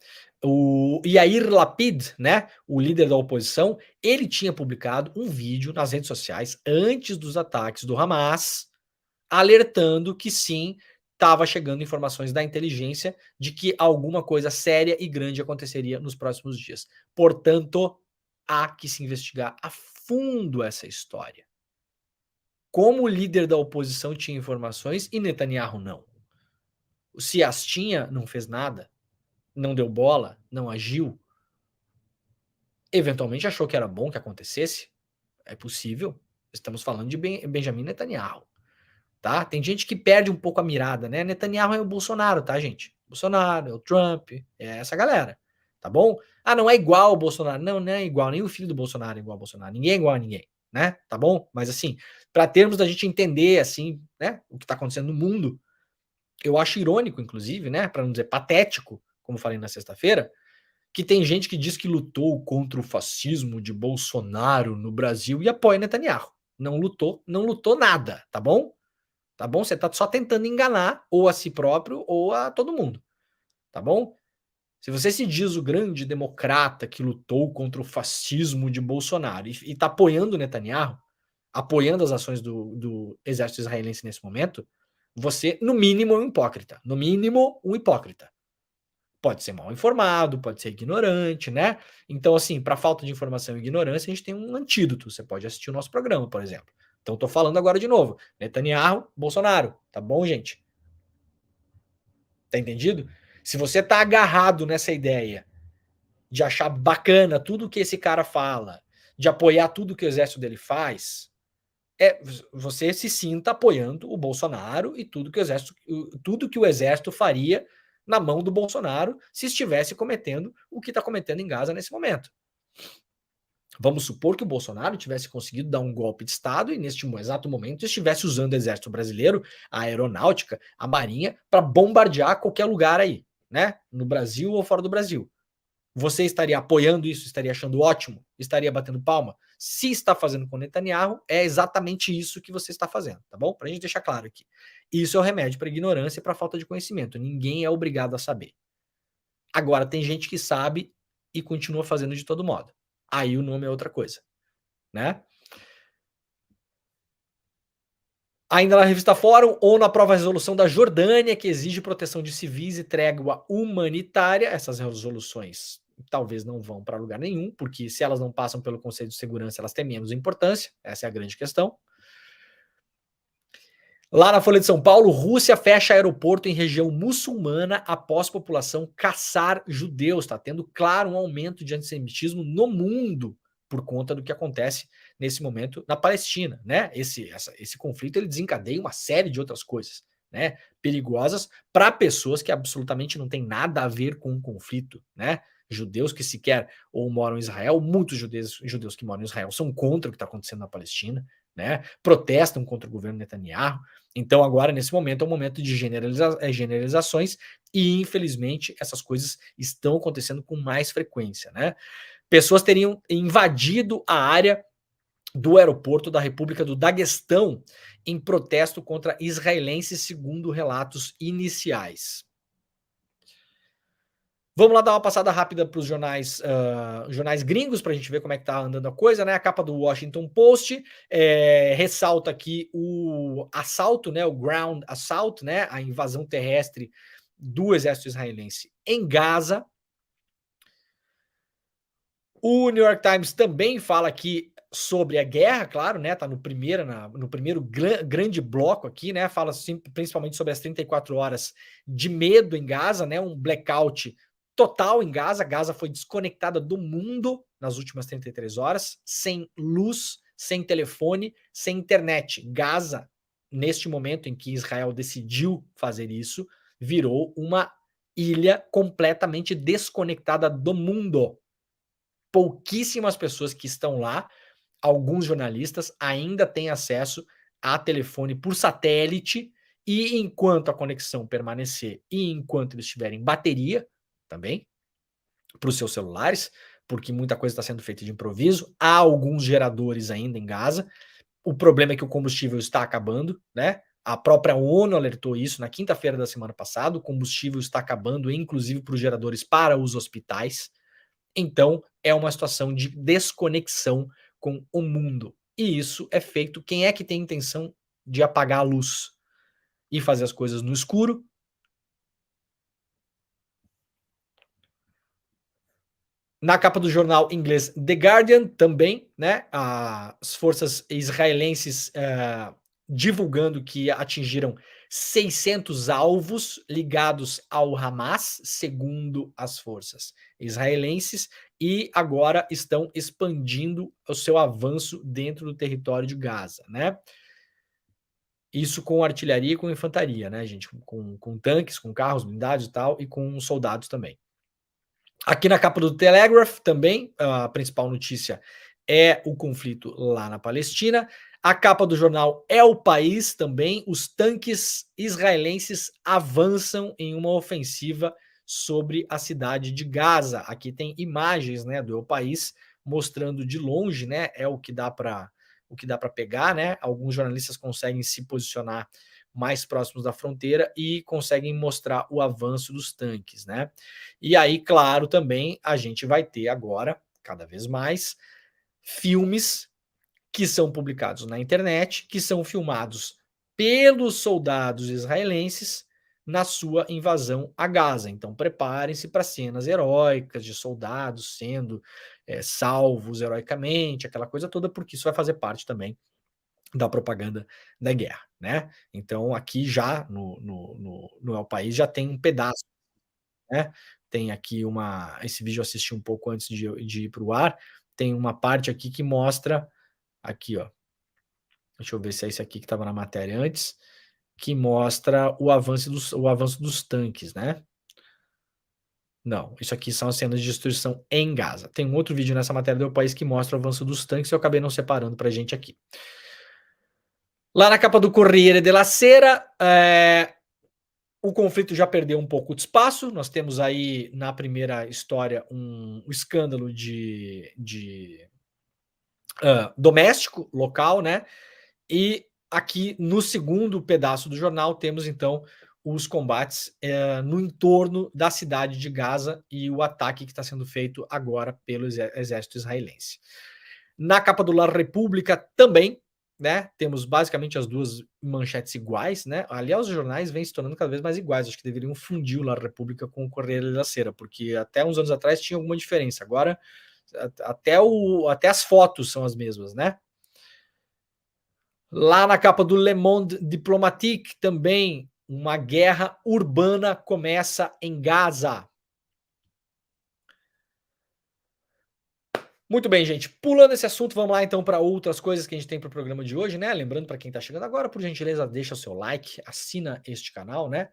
O Yair Lapid, né, o líder da oposição, ele tinha publicado um vídeo nas redes sociais antes dos ataques do Hamas, alertando que sim, estava chegando informações da inteligência de que alguma coisa séria e grande aconteceria nos próximos dias. Portanto, há que se investigar a fundo essa história. Como o líder da oposição tinha informações e Netanyahu não. Se as tinha, não fez nada. Não deu bola, não agiu, eventualmente achou que era bom que acontecesse, é possível. Estamos falando de Benjamin Netanyahu, tá? Tem gente que perde um pouco a mirada, né? Netanyahu é o Bolsonaro, tá, gente? Bolsonaro, é o Trump, é essa galera, tá bom? Não é igual ao Bolsonaro. Não é igual, nem o filho do Bolsonaro é igual ao Bolsonaro. Ninguém é igual a ninguém, né? Tá bom? Mas assim, para termos da gente entender, assim, né, o que tá acontecendo no mundo, eu acho irônico, inclusive, né, para não dizer patético, como falei na sexta-feira, que tem gente que diz que lutou contra o fascismo de Bolsonaro no Brasil e apoia Netanyahu. Não lutou nada, tá bom? Tá bom? Você tá só tentando enganar ou a si próprio ou a todo mundo, tá bom? Se você se diz o grande democrata que lutou contra o fascismo de Bolsonaro e tá apoiando Netanyahu, apoiando as ações do exército israelense nesse momento, você, no mínimo, é um hipócrita. No mínimo, um hipócrita. Pode ser mal informado, pode ser ignorante, né? Então, assim, para falta de informação e ignorância, a gente tem um antídoto. Você pode assistir o nosso programa, por exemplo. Então, tô falando agora de novo. Netanyahu, Bolsonaro, tá bom, gente? Tá entendido? Se você tá agarrado nessa ideia de achar bacana tudo que esse cara fala, de apoiar tudo que o exército dele faz, você se sinta apoiando o Bolsonaro e tudo que o exército faria na mão do Bolsonaro se estivesse cometendo o que está cometendo em Gaza nesse momento. Vamos supor que o Bolsonaro tivesse conseguido dar um golpe de Estado e, neste exato momento, estivesse usando o Exército Brasileiro, a Aeronáutica, a Marinha, para bombardear qualquer lugar aí, né? No Brasil ou fora do Brasil. Você estaria apoiando isso? Estaria achando ótimo? Estaria batendo palma? Se está fazendo com Netanyahu, é exatamente isso que você está fazendo, tá bom? Para a gente deixar claro aqui. Isso é o remédio para ignorância e para falta de conhecimento. Ninguém é obrigado a saber. Agora, tem gente que sabe e continua fazendo de todo modo. Aí o nome é outra coisa, né? Ainda na revista Fórum, ONU aprova a resolução da Jordânia que exige proteção de civis e trégua humanitária. Essas resoluções talvez não vão para lugar nenhum, porque se elas não passam pelo Conselho de Segurança, elas têm menos importância. Essa é a grande questão. Lá na Folha de São Paulo, Rússia fecha aeroporto em região muçulmana após população caçar judeus. Está tendo, claro, um aumento de antissemitismo no mundo por conta do que acontece nesse momento na Palestina, né? Esse conflito ele desencadeia uma série de outras coisas, né? Perigosas para pessoas que absolutamente não têm nada a ver com o conflito, né? Judeus que sequer ou moram em Israel, muitos judeus que moram em Israel são contra o que está acontecendo na Palestina, né? Protestam contra o governo Netanyahu. Então, agora, nesse momento, é um momento de generalizações e, infelizmente, essas coisas estão acontecendo com mais frequência, né? Pessoas teriam invadido a área do aeroporto da República do Daguestão em protesto contra israelenses, segundo relatos iniciais. Vamos lá dar uma passada rápida para os jornais gringos para a gente ver como é que tá andando a coisa, né? A capa do Washington Post ressalta aqui o assalto, né? O ground assault, né? A invasão terrestre do exército israelense em Gaza. O New York Times também fala aqui sobre a guerra, claro, né? Tá no primeiro grande bloco aqui, né? Fala principalmente sobre as 34 horas de medo em Gaza, né? Um blackout total em Gaza. Gaza foi desconectada do mundo nas últimas 33 horas, sem luz, sem telefone, sem internet. Gaza, neste momento em que Israel decidiu fazer isso, virou uma ilha completamente desconectada do mundo. Pouquíssimas pessoas que estão lá, alguns jornalistas, ainda têm acesso a telefone por satélite, e enquanto a conexão permanecer e enquanto eles tiverem bateria, também, para os seus celulares, porque muita coisa está sendo feita de improviso. Há alguns geradores ainda em Gaza. O problema é que o combustível está acabando, né? A própria ONU alertou isso na quinta-feira da semana passada. O combustível está acabando, inclusive para os geradores para os hospitais. Então, é uma situação de desconexão com o mundo. E isso é feito. Quem é que tem intenção de apagar a luz e fazer as coisas no escuro? Na capa do jornal inglês The Guardian também, né? As forças israelenses divulgando que atingiram 600 alvos ligados ao Hamas, segundo as forças israelenses, e agora estão expandindo o seu avanço dentro do território de Gaza, né? Isso com artilharia e com infantaria, né, gente? Com tanques, com carros blindados e tal, e com soldados também. Aqui na capa do Telegraph também, a principal notícia é o conflito lá na Palestina. A capa do jornal É o País também. Os tanques israelenses avançam em uma ofensiva sobre a cidade de Gaza. Aqui tem imagens, né, do É o País mostrando de longe, né, é o que dá para pegar, né? Alguns jornalistas conseguem se posicionar mais próximos da fronteira e conseguem mostrar o avanço dos tanques, né? E aí, claro, também a gente vai ter agora, cada vez mais, filmes que são publicados na internet, que são filmados pelos soldados israelenses na sua invasão a Gaza. Então, preparem-se para cenas heróicas de soldados sendo salvos heroicamente, aquela coisa toda, porque isso vai fazer parte também da propaganda da guerra, né? Então aqui já no El País já tem um pedaço, né? Tem aqui esse vídeo eu assisti um pouco antes de ir para o ar, tem uma parte aqui que mostra, aqui ó, deixa eu ver se é esse aqui que estava na matéria antes, que mostra o avanço dos tanques, né? Não, isso aqui são as cenas de destruição em Gaza. Tem um outro vídeo nessa matéria do país que mostra o avanço dos tanques, eu acabei não separando pra gente aqui. Lá na capa do Corriere della Sera, o conflito já perdeu um pouco de espaço. Nós temos aí, na primeira história, um escândalo doméstico, local, né? E aqui no segundo pedaço do jornal temos então os combates no entorno da cidade de Gaza e o ataque que está sendo feito agora pelo exército israelense. Na capa do La República também, né, temos basicamente as duas manchetes iguais, né? Aliás, os jornais vêm se tornando cada vez mais iguais. Acho que deveriam fundir o La República com o Corriere della Sera, porque até uns anos atrás tinha alguma diferença. Agora até as fotos são as mesmas, né? Lá na capa do Le Monde Diplomatique também, uma guerra urbana começa em Gaza. Muito bem, gente. Pulando esse assunto, vamos lá então para outras coisas que a gente tem para o programa de hoje, né? Lembrando para quem está chegando agora, por gentileza, deixa o seu like, assina este canal, né?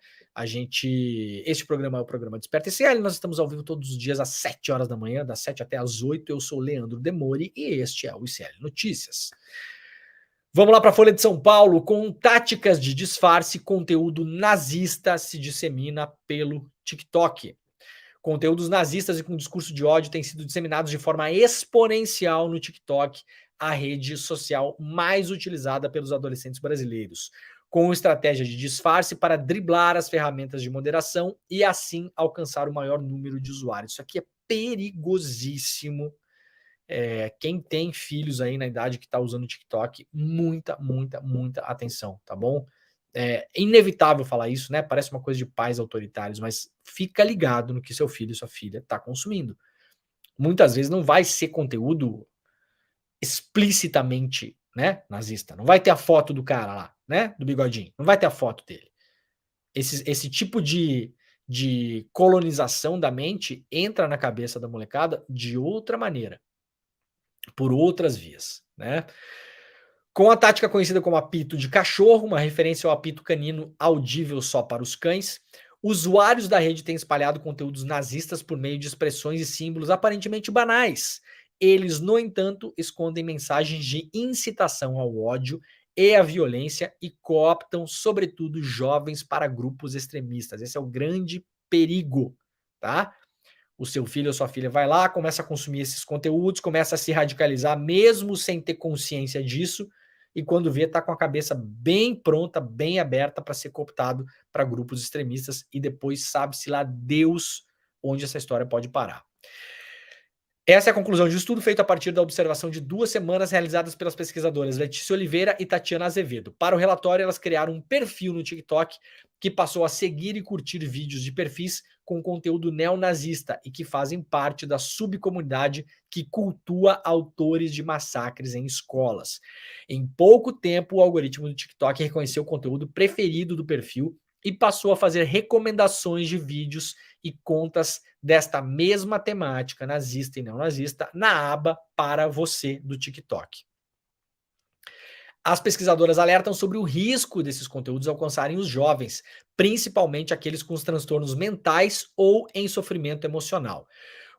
Este programa é o programa Desperta ICL, nós estamos ao vivo todos os dias às 7 horas da manhã, das 7 até às 8. Eu sou Leandro Demori e este é o ICL Notícias. Vamos lá para a Folha de São Paulo. Com táticas de disfarce, conteúdo nazista se dissemina pelo TikTok. Conteúdos nazistas e com discurso de ódio têm sido disseminados de forma exponencial no TikTok, a rede social mais utilizada pelos adolescentes brasileiros, com estratégia de disfarce para driblar as ferramentas de moderação e assim alcançar o maior número de usuários. Isso aqui é perigosíssimo. Quem tem filhos aí na idade que está usando o TikTok, muita atenção, tá bom? É inevitável falar isso, né? Parece uma coisa de pais autoritários, mas fica ligado no que seu filho e sua filha está consumindo. Muitas vezes não vai ser conteúdo explicitamente, né, nazista. Não vai ter a foto do cara lá, né, do bigodinho. Não vai ter a foto dele. Esse tipo de colonização da mente entra na cabeça da molecada de outra maneira, por outras vias, né? Com a tática conhecida como apito de cachorro, uma referência ao apito canino audível só para os cães, usuários da rede têm espalhado conteúdos nazistas por meio de expressões e símbolos aparentemente banais. Eles, no entanto, escondem mensagens de incitação ao ódio e à violência e cooptam, sobretudo, jovens para grupos extremistas. Esse é o grande perigo, tá? O seu filho ou sua filha vai lá, começa a consumir esses conteúdos, começa a se radicalizar mesmo sem ter consciência disso, e quando vê, tá com a cabeça bem pronta, bem aberta para ser cooptado para grupos extremistas, e depois sabe-se lá Deus onde essa história pode parar. Essa é a conclusão de um estudo feito a partir da observação de 2 semanas realizadas pelas pesquisadoras Letícia Oliveira e Tatiana Azevedo. Para o relatório, elas criaram um perfil no TikTok que passou a seguir e curtir vídeos de perfis com conteúdo neonazista e que fazem parte da subcomunidade que cultua autores de massacres em escolas. Em pouco tempo, o algoritmo do TikTok reconheceu o conteúdo preferido do perfil e passou a fazer recomendações de vídeos e contas desta mesma temática nazista e neonazista na aba para você do TikTok. As pesquisadoras alertam sobre o risco desses conteúdos alcançarem os jovens, principalmente aqueles com os transtornos mentais ou em sofrimento emocional,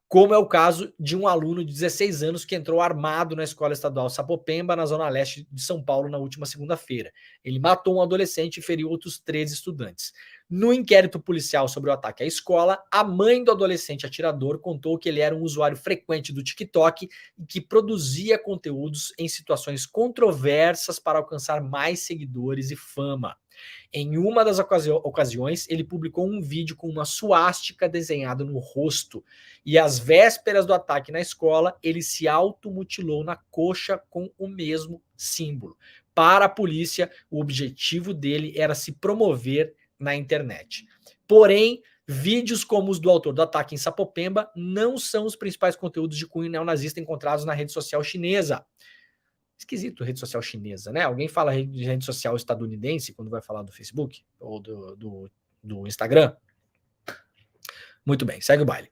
como é o caso de um aluno de 16 anos que entrou armado na Escola Estadual Sapopemba, na zona leste de São Paulo, na última segunda-feira. Ele matou um adolescente e feriu outros 13 estudantes. No inquérito policial sobre o ataque à escola, a mãe do adolescente atirador contou que ele era um usuário frequente do TikTok e que produzia conteúdos em situações controversas para alcançar mais seguidores e fama. Em uma das ocasiões, ele publicou um vídeo com uma suástica desenhada no rosto e às vésperas do ataque na escola, ele se automutilou na coxa com o mesmo símbolo. Para a polícia, o objetivo dele era se promover na internet. Porém, vídeos como os do autor do ataque em Sapopemba não são os principais conteúdos de cunho neonazista encontrados na rede social chinesa. Esquisito, rede social chinesa, né? Alguém fala de rede social estadunidense quando vai falar do Facebook ou do Instagram? Muito bem, segue o baile.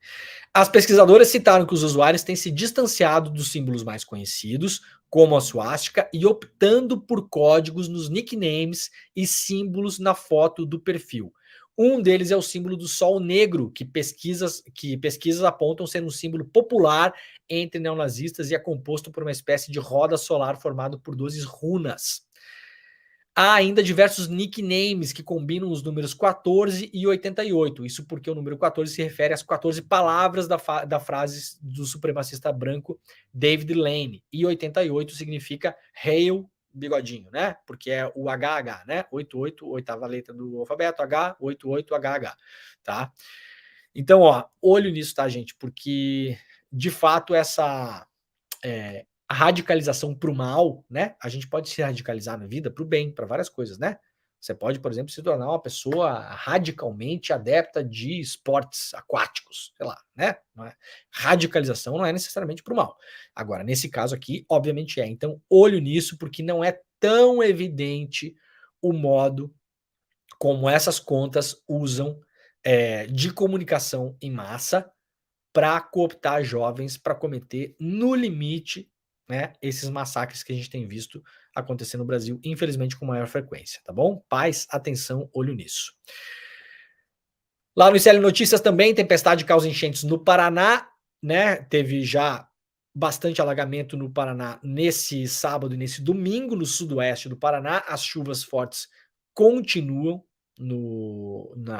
As pesquisadoras citaram que os usuários têm se distanciado dos símbolos mais conhecidos, como a suástica, e optando por códigos nos nicknames e símbolos na foto do perfil. Um deles é o símbolo do sol negro, que pesquisas apontam ser um símbolo popular entre neonazistas e é composto por uma espécie de roda solar formado por 12 runas. Há ainda diversos nicknames que combinam os números 14 e 88. Isso porque o número 14 se refere às 14 palavras da frase do supremacista branco David Lane. E 88 significa Hail Bigodinho, né? Porque é o HH, né? 88, oitava letra do alfabeto, H, 88, HH, tá? Então, ó, olho nisso, tá, gente? Porque, de fato, essa... a radicalização para o mal, né? A gente pode se radicalizar na vida para o bem, para várias coisas, né? Você pode, por exemplo, se tornar uma pessoa radicalmente adepta de esportes aquáticos, sei lá, né? Radicalização não é necessariamente para o mal. Agora, nesse caso aqui, obviamente é. Então, olho nisso, porque não é tão evidente o modo como essas contas usam de comunicação em massa para cooptar jovens para cometer, no limite, né, esses massacres que a gente tem visto acontecer no Brasil, infelizmente com maior frequência, tá bom? Paz, atenção, olho nisso. Lá no ICL Notícias também, tempestade causa enchentes no Paraná, né? Teve já bastante alagamento no Paraná nesse sábado e nesse domingo, no sudoeste do Paraná. As chuvas fortes continuam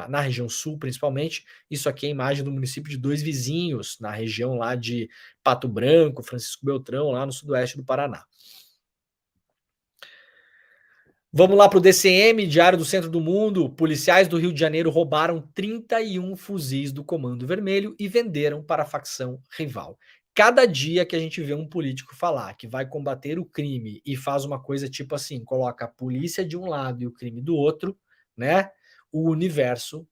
na região sul, principalmente. Isso aqui é a imagem do município de Dois Vizinhos, na região lá de Pato Branco, Francisco Beltrão, lá no sudoeste do Paraná. Vamos lá para o DCM, Diário do Centro do Mundo. Policiais do Rio de Janeiro roubaram 31 fuzis do Comando Vermelho e venderam para a facção rival. Cada dia que a gente vê um político falar que vai combater o crime e faz uma coisa tipo assim, coloca a polícia de um lado e o crime do outro, né? O universo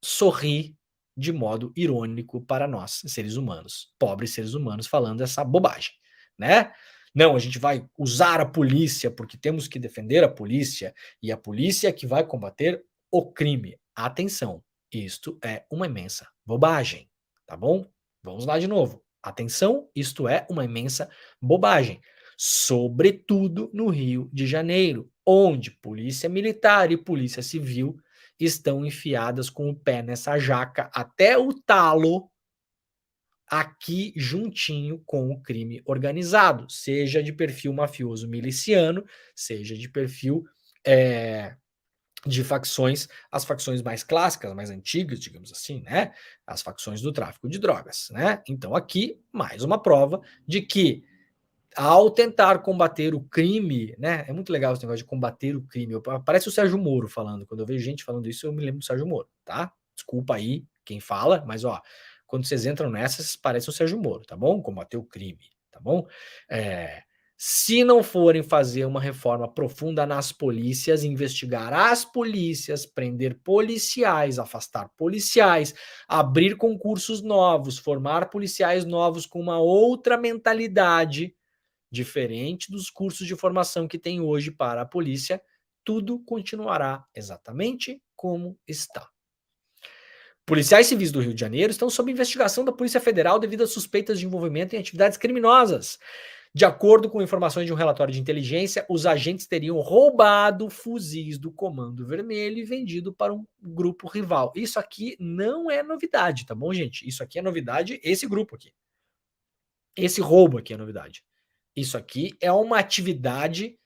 sorri de modo irônico para nós, seres humanos, pobres seres humanos, falando essa bobagem, né? Não, a gente vai usar a polícia porque temos que defender a polícia e a polícia é que vai combater o crime. Atenção, isto é uma imensa bobagem, tá bom? Vamos lá de novo. Atenção, isto é uma imensa bobagem. Sobretudo no Rio de Janeiro, onde polícia militar e polícia civil estão enfiadas com o pé nessa jaca até o talo, aqui juntinho com o crime organizado, seja de perfil mafioso miliciano, seja de perfil de facções, as facções mais clássicas, mais antigas, digamos assim, né? As facções do tráfico de drogas, né? Então aqui, mais uma prova de que ao tentar combater o crime, né? É muito legal esse negócio de combater o crime. Parece o Sérgio Moro falando. Quando eu vejo gente falando isso, eu me lembro do Sérgio Moro, tá? Desculpa aí quem fala, mas ó, quando vocês entram nessas, parece o Sérgio Moro, tá bom? Combater o crime, tá bom? Se não forem fazer uma reforma profunda nas polícias, investigar as polícias, prender policiais, afastar policiais, abrir concursos novos, formar policiais novos com uma outra mentalidade, diferente dos cursos de formação que tem hoje para a polícia, tudo continuará exatamente como está. Policiais civis do Rio de Janeiro estão sob investigação da Polícia Federal devido a suspeitas de envolvimento em atividades criminosas. De acordo com informações de um relatório de inteligência, os agentes teriam roubado fuzis do Comando Vermelho e vendido para um grupo rival. Isso aqui não é novidade, tá bom, gente? Isso aqui é novidade, esse grupo aqui. Esse roubo aqui é novidade. Isso aqui é uma atividade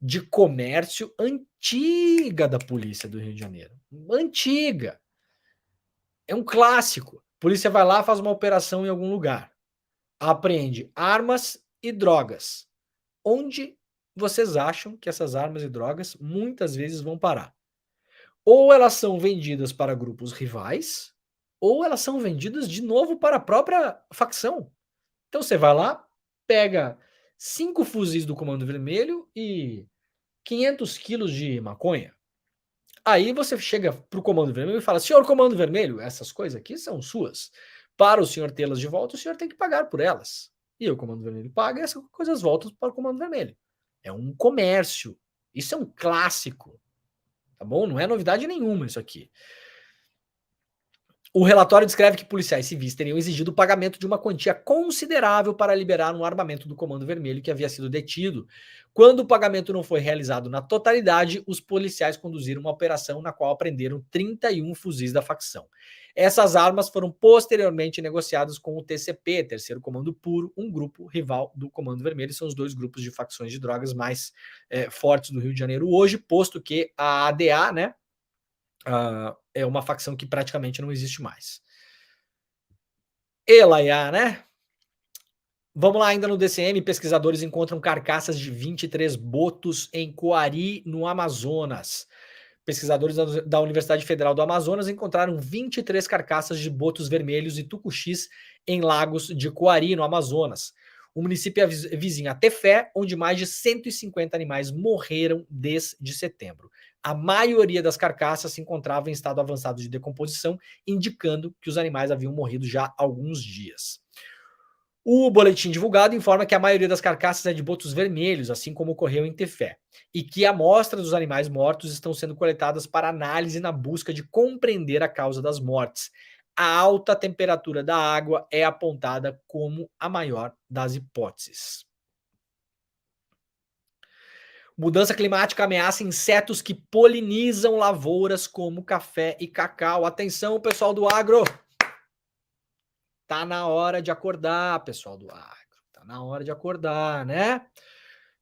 de comércio antiga da polícia do Rio de Janeiro. Antiga. É um clássico. A polícia vai lá, faz uma operação em algum lugar. Apreende armas e drogas. Onde vocês acham que essas armas e drogas muitas vezes vão parar? Ou elas são vendidas para grupos rivais, ou elas são vendidas de novo para a própria facção. Então você vai lá, pega 5 fuzis do Comando Vermelho e 500 quilos de maconha. Aí você chega para o Comando Vermelho e fala: senhor Comando Vermelho, essas coisas aqui são suas. Para o senhor tê-las de volta, o senhor tem que pagar por elas. e o Comando Vermelho paga, e essas coisas voltam para o Comando Vermelho. É um comércio. Isso é um clássico. Tá bom? Não é novidade nenhuma isso aqui. O relatório descreve que policiais civis teriam exigido o pagamento de uma quantia considerável para liberar um armamento do Comando Vermelho que havia sido detido. Quando o pagamento não foi realizado na totalidade, os policiais conduziram uma operação na qual apreenderam 31 fuzis da facção. Essas armas foram posteriormente negociadas com o TCP, Terceiro Comando Puro, um grupo rival do Comando Vermelho. São os dois grupos de facções de drogas mais fortes do Rio de Janeiro hoje, posto que a ADA, né, é uma facção que praticamente não existe mais. Elaiá, né? Vamos lá, ainda no DCM, pesquisadores encontram carcaças de 23 botos em Coari, no Amazonas. Pesquisadores da Universidade Federal do Amazonas encontraram 23 carcaças de botos vermelhos e tucuxis em lagos de Coari, no Amazonas. O município é vizinho a Tefé, onde mais de 150 animais morreram desde setembro. A maioria das carcaças se encontrava em estado avançado de decomposição, indicando que os animais haviam morrido já há alguns dias. O boletim divulgado informa que a maioria das carcaças é de botos vermelhos, assim como ocorreu em Tefé, e que amostras dos animais mortos estão sendo coletadas para análise na busca de compreender a causa das mortes. A alta temperatura da água é apontada como a maior das hipóteses. Mudança climática ameaça insetos que polinizam lavouras como café e cacau. Atenção, pessoal do agro! Tá na hora de acordar, pessoal do agro. Tá na hora de acordar, né?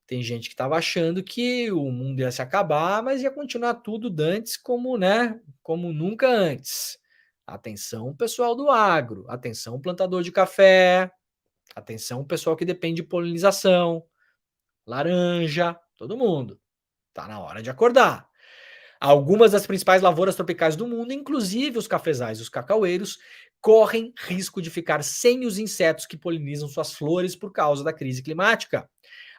Tem gente que estava achando que o mundo ia se acabar, mas ia continuar tudo dantes como, né? Como nunca antes. Atenção, pessoal do agro. Atenção, plantador de café. Atenção, pessoal que depende de polinização. Laranja, todo mundo. Tá na hora de acordar. Algumas das principais lavouras tropicais do mundo, inclusive os cafezais e os cacaueiros, correm risco de ficar sem os insetos que polinizam suas flores por causa da crise climática.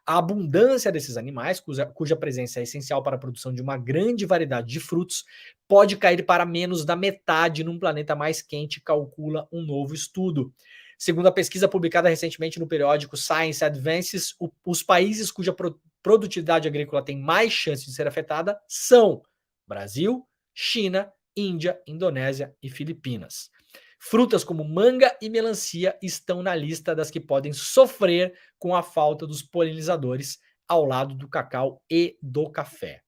A abundância desses animais, cuja presença é essencial para a produção de uma grande variedade de frutos, pode cair para menos da metade num planeta mais quente, calcula um novo estudo. Segundo a pesquisa publicada recentemente no periódico Science Advances, os países cuja produtividade agrícola tem mais chance de ser afetada são Brasil, China, Índia, Indonésia e Filipinas. Frutas como manga e melancia estão na lista das que podem sofrer com a falta dos polinizadores, ao lado do cacau e do café.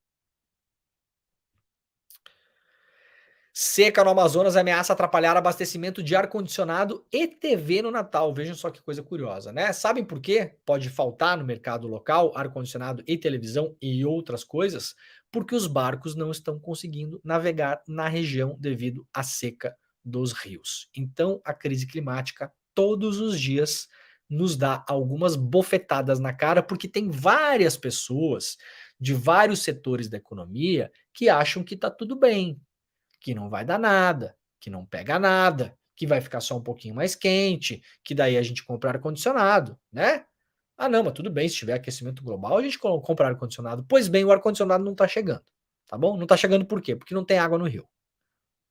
Seca no Amazonas ameaça atrapalhar abastecimento de ar-condicionado e TV no Natal. Vejam só que coisa curiosa, né? Sabem por quê? Pode faltar no mercado local ar-condicionado e televisão e outras coisas? Porque os barcos não estão conseguindo navegar na região devido à seca dos rios. Então, a crise climática todos os dias nos dá algumas bofetadas na cara, porque tem várias pessoas de vários setores da economia que acham que está tudo bem, que não vai dar nada, que não pega nada, que vai ficar só um pouquinho mais quente, que daí a gente compra ar-condicionado, né? Ah, não, mas tudo bem, se tiver aquecimento global, a gente compra ar-condicionado. Pois bem, o ar-condicionado não está chegando, tá bom? Não está chegando por quê? Porque não tem água no rio,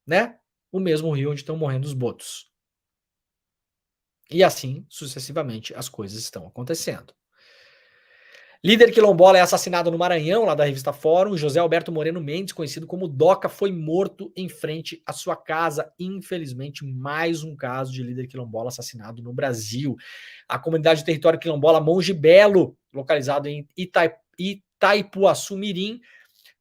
né? O mesmo rio onde estão morrendo os botos. E assim, sucessivamente, as coisas estão acontecendo. Líder quilombola é assassinado no Maranhão, lá da revista Fórum. José Alberto Moreno Mendes, conhecido como Doca, foi morto em frente à sua casa. Infelizmente, mais um caso de líder quilombola assassinado no Brasil. A comunidade de território quilombola Monte Belo, localizado em Itaipuaçu Mirim,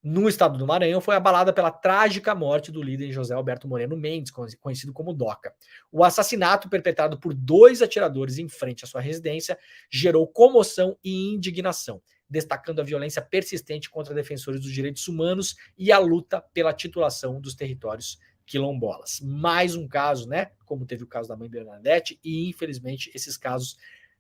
no estado do Maranhão, foi abalada pela trágica morte do líder José Alberto Moreno Mendes, conhecido como Doca. O assassinato, perpetrado por 2 atiradores em frente à sua residência, gerou comoção e indignação, destacando a violência persistente contra defensores dos direitos humanos e a luta pela titulação dos territórios quilombolas. Mais um caso, né? Como teve o caso da mãe Bernadette, e infelizmente esses casos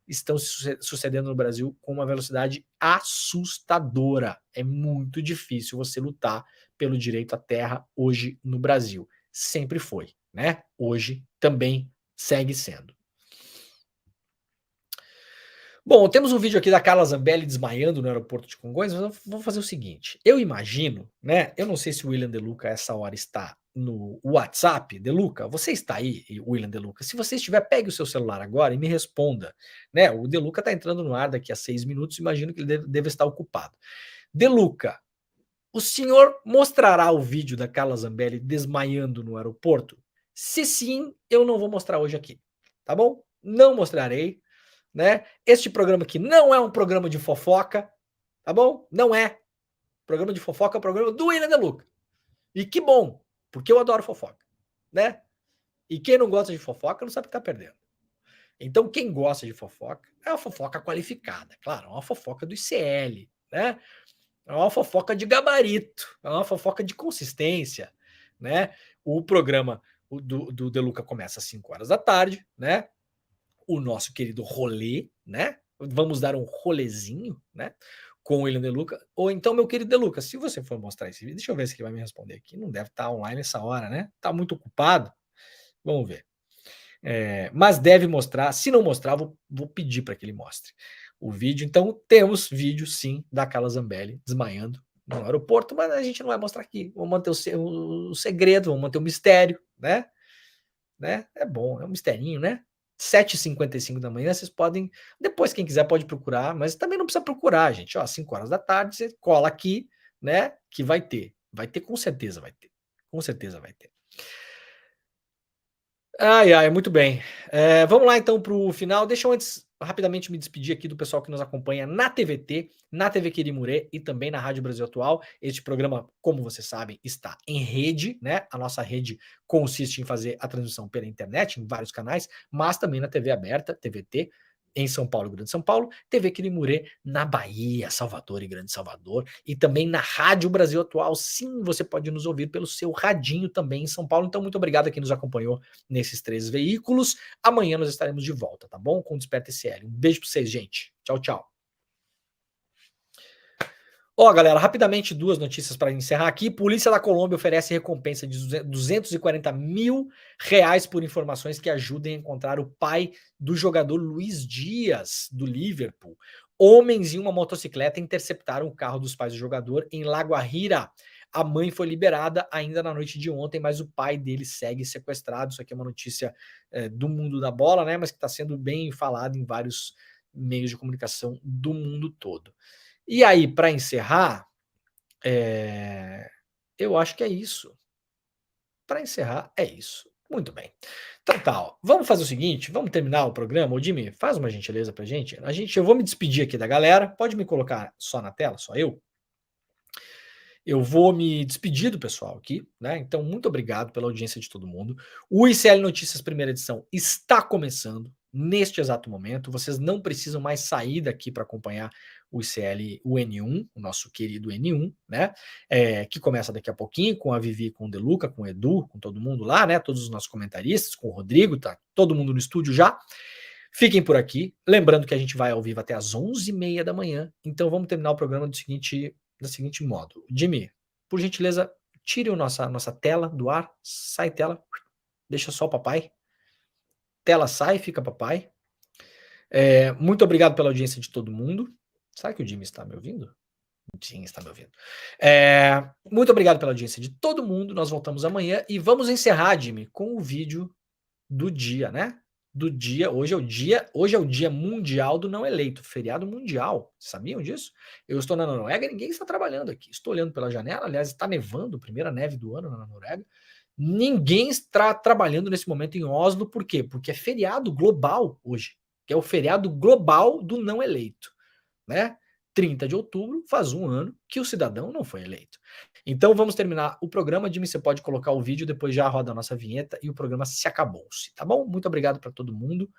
estão se sucedendo no Brasil com uma velocidade assustadora. É muito difícil você lutar pelo direito à terra hoje no Brasil. Sempre foi, né? Hoje também segue sendo. Bom, temos um vídeo aqui da Carla Zambelli desmaiando no aeroporto de Congonhas, mas vamos fazer o seguinte. Eu imagino, né? Eu não sei se o William De Luca a essa hora está no WhatsApp, Deluca, você está aí, William Deluca? Se você estiver, pegue o seu celular agora e me responda, né? O Deluca está entrando no ar daqui a 6 minutos, imagino que ele deve estar ocupado. Deluca, o senhor mostrará o vídeo da Carla Zambelli desmaiando no aeroporto? Se sim, eu não vou mostrar hoje aqui, tá bom? Não mostrarei, né? Este programa aqui não é um programa de fofoca, tá bom? Não é. Programa de fofoca é o programa do William Deluca. E que bom, porque eu adoro fofoca, né? E quem não gosta de fofoca não sabe o que tá perdendo. Então, quem gosta de fofoca é uma fofoca qualificada, claro, é uma fofoca do ICL, né? É uma fofoca de gabarito, é uma fofoca de consistência, né? O programa do Deluca começa às 5 horas da tarde, né? O nosso querido rolê, né? Vamos dar um rolezinho, né? Com o William Deluca. Ou então, meu querido Deluca, se você for mostrar esse vídeo, deixa eu ver se ele vai me responder aqui. Não deve estar online nessa hora, né? Tá muito ocupado. Vamos ver. Mas deve mostrar. Se não mostrar, vou pedir para que ele mostre o vídeo. Então, temos vídeo, sim, da Carla Zambelli desmaiando no aeroporto, mas a gente não vai mostrar aqui. Vamos manter o segredo, vamos manter o mistério, né? É bom, é um misterinho, né? 7h55 da manhã, vocês podem. Depois, quem quiser pode procurar, mas também não precisa procurar, gente. Ó, 5 horas da tarde, você cola aqui, né? Que vai ter. Vai ter, com certeza vai ter. Com certeza vai ter. Ai, muito bem. Vamos lá então para o final. Deixa eu antes rapidamente me despedir aqui do pessoal que nos acompanha na TVT, na TV Querimurê e também na Rádio Brasil Atual. Este programa, como vocês sabem, está em rede, né? A nossa rede consiste em fazer a transmissão pela internet, em vários canais, mas também na TV aberta, TVT, em São Paulo, Grande São Paulo, TV Querimurê na Bahia, Salvador e Grande Salvador, e também na Rádio Brasil Atual. Sim, você pode nos ouvir pelo seu radinho também em São Paulo. Então, muito obrigado a quem nos acompanhou nesses 3 veículos. Amanhã nós estaremos de volta, tá bom? Com o Desperta ICL. Um beijo pra vocês, gente. Tchau, tchau. Ó, galera, rapidamente 2 notícias para encerrar aqui. Polícia da Colômbia oferece recompensa de 240 mil reais por informações que ajudem a encontrar o pai do jogador Luiz Dias, do Liverpool. Homens em uma motocicleta interceptaram o carro dos pais do jogador em La Guajira. A mãe foi liberada ainda na noite de ontem, mas o pai dele segue sequestrado. Isso aqui é uma notícia do mundo da bola, né? Mas que está sendo bem falada em vários meios de comunicação do mundo todo. E aí, para encerrar, eu acho que é isso. Para encerrar, é isso. Muito bem. Então tá, ó, vamos fazer o seguinte, vamos terminar o programa. Ô, Jimmy, faz uma gentileza pra gente. Eu vou me despedir aqui da galera. Pode me colocar só na tela, só eu? Eu vou me despedir do pessoal aqui, né? Então, muito obrigado pela audiência de todo mundo. O ICL Notícias primeira edição está começando neste exato momento. Vocês não precisam mais sair daqui para acompanhar o ICL, o N1, o nosso querido N1, né? Que começa daqui a pouquinho com a Vivi, com o Deluca, com o Edu, com todo mundo lá, né? Todos os nossos comentaristas, com o Rodrigo, tá todo mundo no estúdio já. Fiquem por aqui. Lembrando que a gente vai ao vivo até às 11h30 da manhã. Então, vamos terminar o programa do seguinte modo. Jimmy, por gentileza, tire a nossa tela do ar, sai tela, deixa só o papai. Tela sai, fica papai. Muito obrigado pela audiência de todo mundo. Será que o Jimmy está me ouvindo? Sim, está me ouvindo. Muito obrigado pela audiência de todo mundo. Nós voltamos amanhã e vamos encerrar, Jimmy, com o vídeo do dia, né? Do dia, hoje é o dia mundial do não eleito, feriado mundial. Sabiam disso? Eu estou na Noruega, ninguém está trabalhando aqui. Estou olhando pela janela, aliás, está nevando, primeira neve do ano na Noruega. Ninguém está trabalhando nesse momento em Oslo, por quê? Porque é feriado global hoje, que é o feriado global do não eleito, né? 30 de outubro faz um ano que o cidadão não foi eleito. Então vamos terminar o programa. Jimmy, você pode colocar o vídeo, depois já roda a nossa vinheta e o programa se acabou-se, tá bom? Muito obrigado para todo mundo.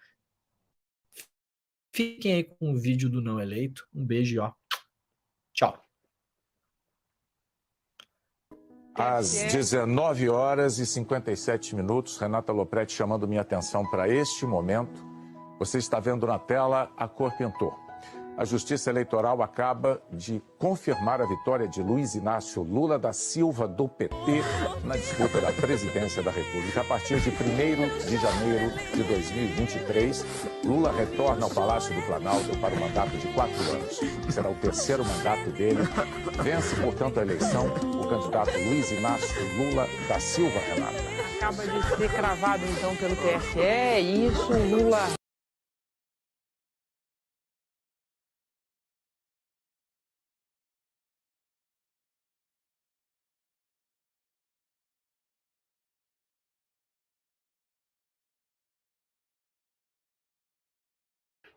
Fiquem aí com o vídeo do não eleito. Um beijo e ó, tchau. Às 19h57, Renata Lopretti chamando minha atenção para este momento. Você está vendo na tela a cor pintou. A Justiça Eleitoral acaba de confirmar a vitória de Luiz Inácio Lula da Silva, do PT, na disputa da presidência da República. A partir de 1º de janeiro de 2023, Lula retorna ao Palácio do Planalto para um mandato de 4 anos. Será o 3º mandato dele. Vence, portanto, a eleição o candidato Luiz Inácio Lula da Silva, Renata. Acaba de ser cravado, então, pelo TSE, isso, Lula...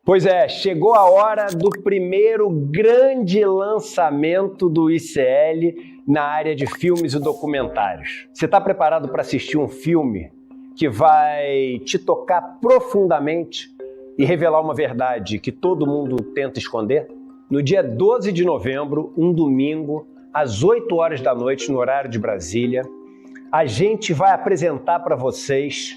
Pois é, chegou a hora do primeiro grande lançamento do ICL na área de filmes e documentários. Você está preparado para assistir um filme que vai te tocar profundamente e revelar uma verdade que todo mundo tenta esconder? No dia 12 de novembro, um domingo, às 8 horas da noite, no horário de Brasília, a gente vai apresentar para vocês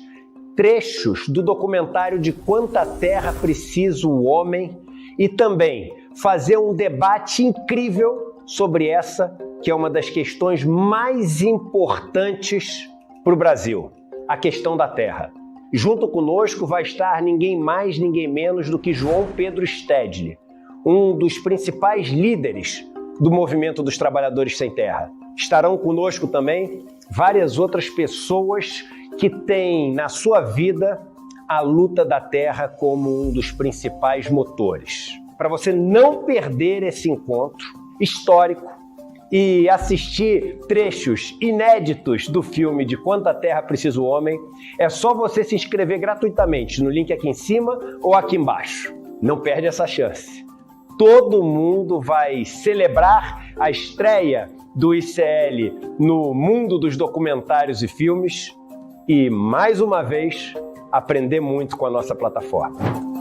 trechos do documentário De Quanta Terra Precisa o Homem e também fazer um debate incrível sobre essa, que é uma das questões mais importantes para o Brasil, a questão da terra. Junto conosco vai estar ninguém mais, ninguém menos do que João Pedro Stedley, um dos principais líderes do movimento dos trabalhadores sem terra. Estarão conosco também várias outras pessoas que têm na sua vida a luta da terra como um dos principais motores. Para você não perder esse encontro histórico e assistir trechos inéditos do filme De Quanta Terra Precisa o Homem, é só você se inscrever gratuitamente no link aqui em cima ou aqui embaixo. Não perde essa chance. Todo mundo vai celebrar a estreia do ICL no mundo dos documentários e filmes e, mais uma vez, aprender muito com a nossa plataforma.